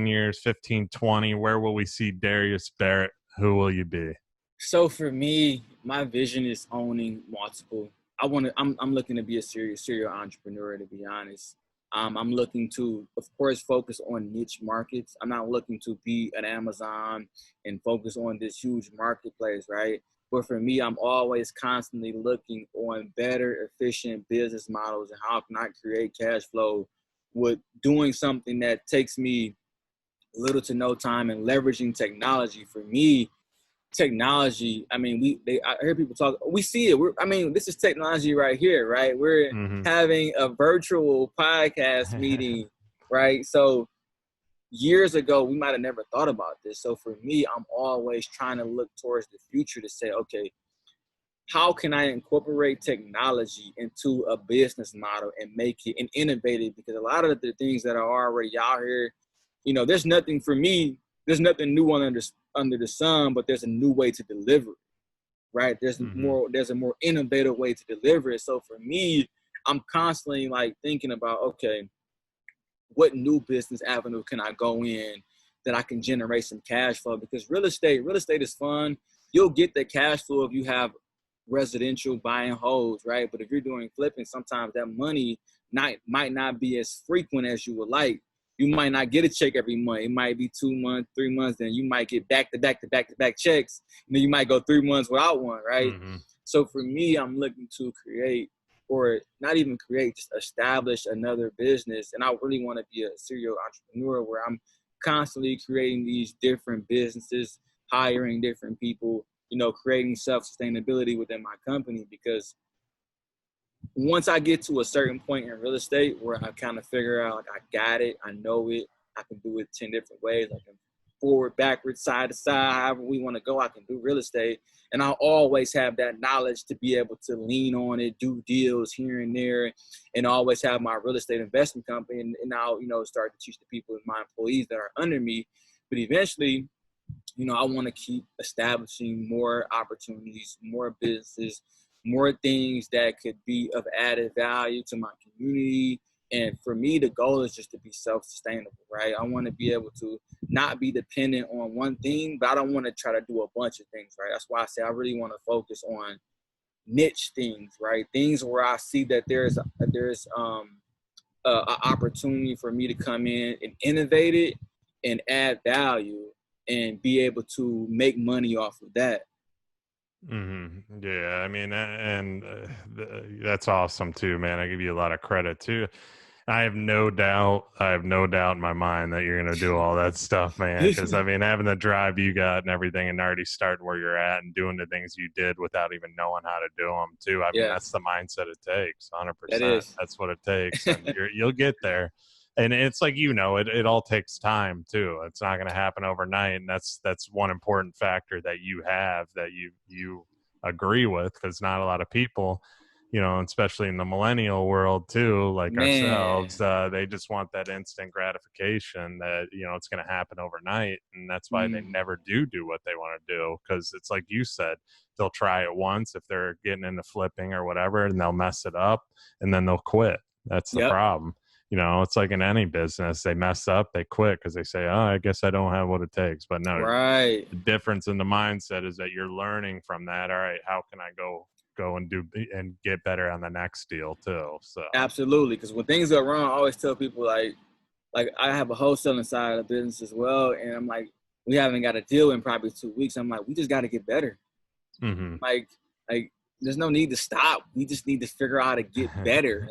years, 15, 20. Where will we see Darius Barrett? Who will you be? So for me, my vision is owning multiple. I'm looking to be a serial entrepreneur, to be honest. I'm looking to, of course, focus on niche markets. I'm not looking to be an Amazon and focus on this huge marketplace, right? But for me, I'm always constantly looking on better, efficient business models and how can I create cash flow with doing something that takes me little to no time and leveraging technology. For me, technology, I mean, I hear people talk, we see it. This is technology right here, right? We're Mm-hmm. having a virtual podcast meeting, right? So years ago, we might have never thought about this. So for me, I'm always trying to look towards the future to say, okay, how can I incorporate technology into a business model and make it and innovate it? Because a lot of the things that are already out here, there's nothing for me. There's nothing new under the sun, but there's a new way to deliver it, right? There's a more innovative way to deliver it. So for me, I'm constantly like thinking about, okay, what new business avenue can I go in that I can generate some cash flow? Because real estate is fun. You'll get the cash flow if you have residential buying holds, right? But if you're doing flipping, sometimes that money might not be as frequent as you would like. You might not get a check every month. It might be 2 months, 3 months, then you might get back to back checks. And then you might go 3 months without one, right? Mm-hmm. So for me, I'm looking to create, or not even create, just establish another business. And I really want to be a serial entrepreneur where I'm constantly creating these different businesses, hiring different people, creating self-sustainability within my company. Because once I get to a certain point in real estate where I kind of figure out, like, I got it, I know it, I can do it 10 different ways. I can forward, backwards, side to side, however we want to go, I can do real estate. And I'll always have that knowledge to be able to lean on it, do deals here and there, and always have my real estate investment company. And I'll, start to teach the people, my employees that are under me. But eventually, I want to keep establishing more opportunities, more businesses, more things that could be of added value to my community. And for me, the goal is just to be self-sustainable, right? I want to be able to not be dependent on one thing, but I don't want to try to do a bunch of things, right? That's why I say I really want to focus on niche things, right? Things where I see that there's an opportunity for me to come in and innovate it and add value and be able to make money off of that. Mm-hmm. Yeah, I mean, and that's awesome too, man. I give you a lot of credit too. I have no doubt in my mind that you're going to do all that stuff, man. Because I mean, having the drive you got and everything, and already starting where you're at and doing the things you did without even knowing how to do them too. I mean, that's the mindset it takes. 100%. That is. That's what it takes, and you'll get there. And it's like, it all takes time too. It's not going to happen overnight, and that's one important factor that you have that you agree with, because not a lot of people, especially in the millennial world too, like ourselves, they just want that instant gratification that, it's going to happen overnight. And that's why they never do what they want to do. Because it's like you said, they'll try it once if they're getting into flipping or whatever, and they'll mess it up and then they'll quit. That's the problem. It's like in any business, they mess up, they quit because they say, oh, I guess I don't have what it takes. But no, right. The difference in the mindset is that you're learning from that. All right, how can I go and do and get better on the next deal too? So absolutely, because when things go wrong, I always tell people like I have a wholesaling side of the business as well, and I'm like, we haven't got a deal in probably 2 weeks. I'm like, we just got to get better. Mm-hmm. Like there's no need to stop. We just need to figure out how to get better.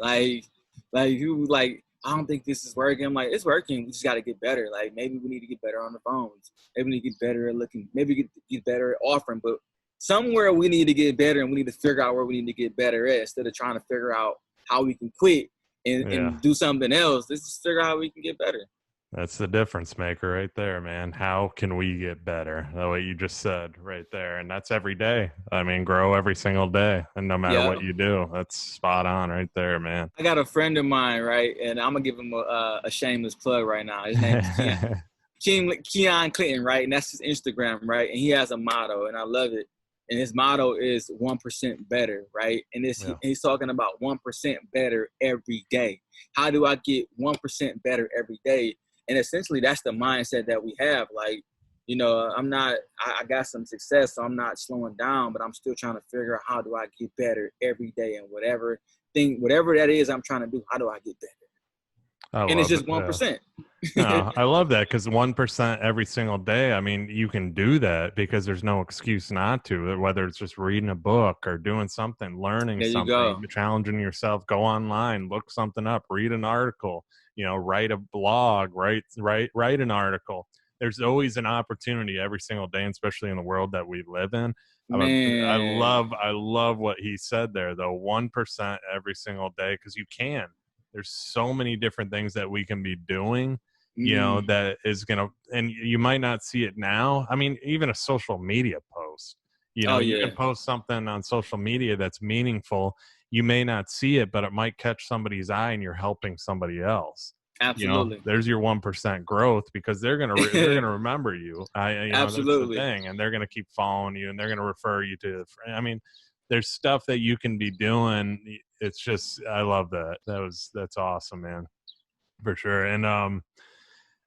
I don't think this is working. I'm like, it's working. We just got to get better. Like, maybe we need to get better on the phones. Maybe we need to get better at looking. Maybe get better at offering. But somewhere we need to get better, and we need to figure out where we need to get better at instead of trying to figure out how we can quit and do something else. Let's just figure out how we can get better. That's the difference maker right there, man. How can we get better? The way you just said right there. And that's every day. I mean, grow every single day. And no matter what you do, that's spot on right there, man. I got a friend of mine, right? And I'm going to give him a shameless plug right now. His name is Keon Clinton, right? And that's his Instagram, right? And he has a motto, and I love it. And his motto is 1% better, right? And he's talking about 1% better every day. How do I get 1% better every day? And essentially, that's the mindset that we have. Like, I got some success, so I'm not slowing down, but I'm still trying to figure out how do I get better every day, and whatever that is I'm trying to do, how do I get better? I And it's love it. just 1%. No, I love that because 1% every single day. I mean, you can do that because there's no excuse not to. Whether it's just reading a book or doing something, learning There you something, go. challenging yourself. Go online, look something up, read an article. Write a blog, write an article. There's always an opportunity every single day, especially in the world that we live in. I Man. love what he said there, though. 1% every single day because you can. There's so many different things that we can be doing that is going to, and you might not see it now. I mean, even a social media post, Oh you yeah. can post something on social media that's meaningful. You may not see it, but it might catch somebody's eye and you're helping somebody else. Absolutely. There's your 1% growth because they're going to, they're going to remember you. That's the Absolutely. thing. And they're going to keep following you and they're going to refer you to, I mean, there's stuff that you can be doing. It's just, I love that. That's awesome, man. For sure. And,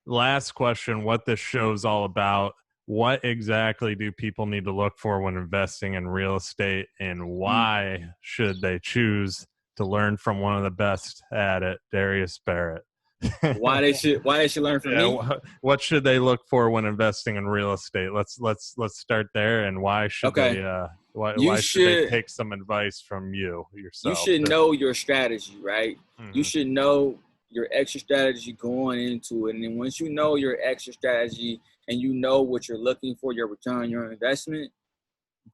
last question, what this show's all about. What exactly do people need to look for when investing in real estate, and why should they choose to learn from one of the best at it, Darius Barrett? Why they should learn from me? What should they look for when investing in real estate? Let's start there. And why should Okay. why should they take some advice from you yourself? You should know your strategy, right? Mm-hmm. You should know your exit strategy going into it. And then once you know your exit strategy and you know what you're looking for, your return on your investment,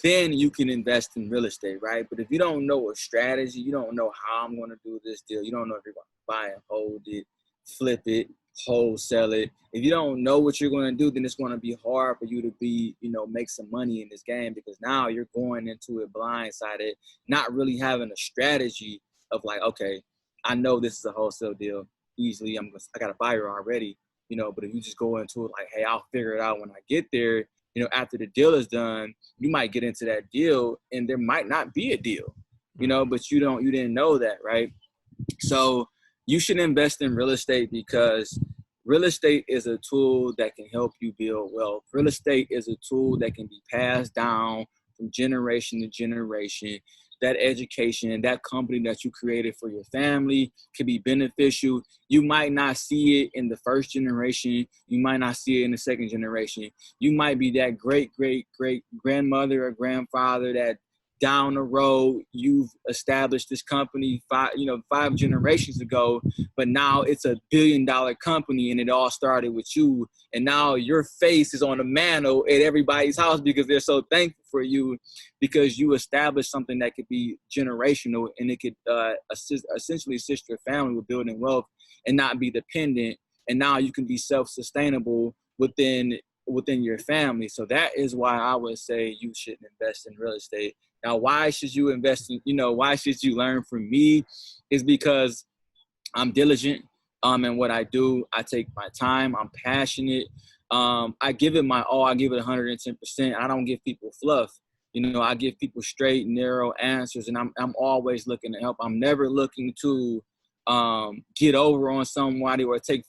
then you can invest in real estate, right? But if you don't know a strategy, you don't know how I'm going to do this deal. You don't know if you're going to buy and hold it, flip it, wholesale it. If you don't know what you're going to do, then it's going to be hard for you to be, make some money in this game, because now you're going into it blindsided, not really having a strategy of like, okay, I know this is a wholesale deal easily. I got a buyer already, but if you just go into it like, hey, I'll figure it out when I get there, after the deal is done, you might get into that deal and there might not be a deal, but you didn't know that, right? So you should invest in real estate because real estate is a tool that can help you build wealth. Real estate is a tool that can be passed down from generation to generation. That education and that company that you created for your family can be beneficial. You might not see it in the first generation. You might not see it in the second generation. You might be that great grandmother or grandfather that down the road you've established this company five generations ago, but now it's $1 billion company and it all started with you, and now your face is on the mantle at everybody's house because they're so thankful for you, because you established something that could be generational and it could essentially assist your family with building wealth and not be dependent, and now you can be self-sustainable within your family. So that is why I would say you should invest in real estate. Now, why should you invest in, why should you learn from me, is because I'm diligent in what I do. I take my time. I'm passionate. I give it my all. I give it 110%. I don't give people fluff. I give people straight, narrow answers, and I'm always looking to help. I'm never looking to get over on somebody or take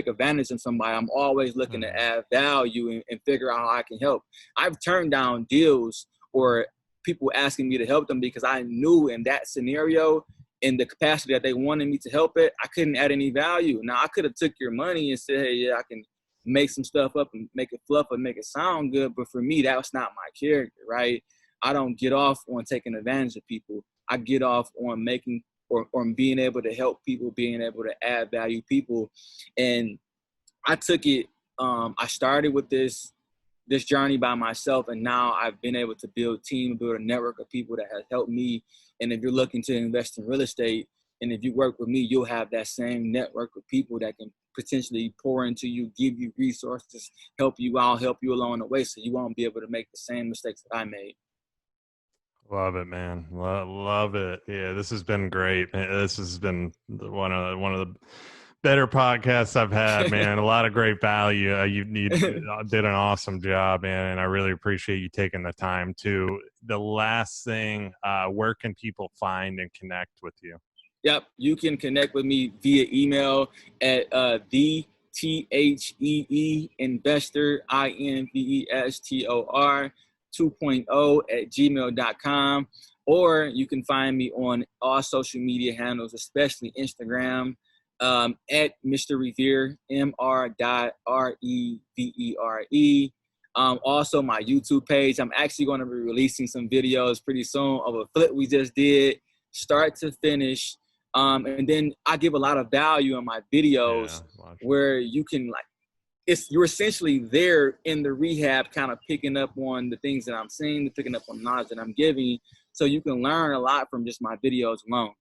advantage of somebody. I'm always looking to add value and figure out how I can help. I've turned down deals or people asking me to help them because I knew in that scenario, in the capacity that they wanted me to help it, I couldn't add any value. Now, I could have took your money and said, hey, yeah, I can make some stuff up and make it fluff and make it sound good. But for me, that's not my character, right? I don't get off on taking advantage of people. I get off on making or being able to help people, being able to add value people. And I took it, I started with this journey by myself, and now I've been able to build a network of people that has helped me. And if you're looking to invest in real estate, and if you work with me, you'll have that same network of people that can potentially pour into you, give you resources, help you out, help you along the way, so you won't be able to make the same mistakes that I made. Love it, man. Love it. Yeah, this has been great. This has been one of the better podcasts I've had, man. A lot of great value. You did an awesome job, man, and I really appreciate you taking the time to. The last thing, where can people find and connect with you? Yep, you can connect with me via email at the THEE investor INVESTOR 2.0 at gmail.com, or you can find me on all social media handles, especially Instagram, at Mr. Revere, Mr.Revere. Also, my YouTube page. I'm actually going to be releasing some videos pretty soon of a flip we just did, start to finish. And then I give a lot of value in my videos where you can you're essentially there in the rehab, kind of picking up on the things that I'm seeing, picking up on the knowledge that I'm giving. So you can learn a lot from just my videos alone.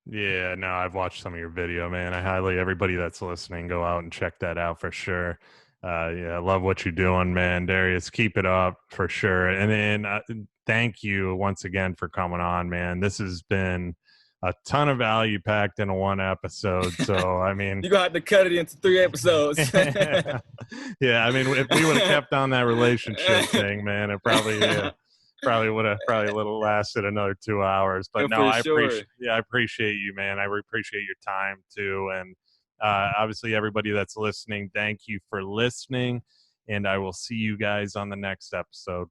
Yeah, no, I've watched some of your video, man. I highly everybody that's listening, go out and check that out for sure. Yeah, I love what you're doing, man. Darius, keep it up for sure. And then thank you once again for coming on, man. This has been a ton of value packed into one episode. So, I mean, you're going to have to cut it into 3 episodes. Yeah, I mean, if we would have kept on that relationship thing, man, it probably would have lasted another 2 hours. But no, I appreciate you, man. I appreciate your time too. And obviously everybody that's listening, thank you for listening. And I will see you guys on the next episode.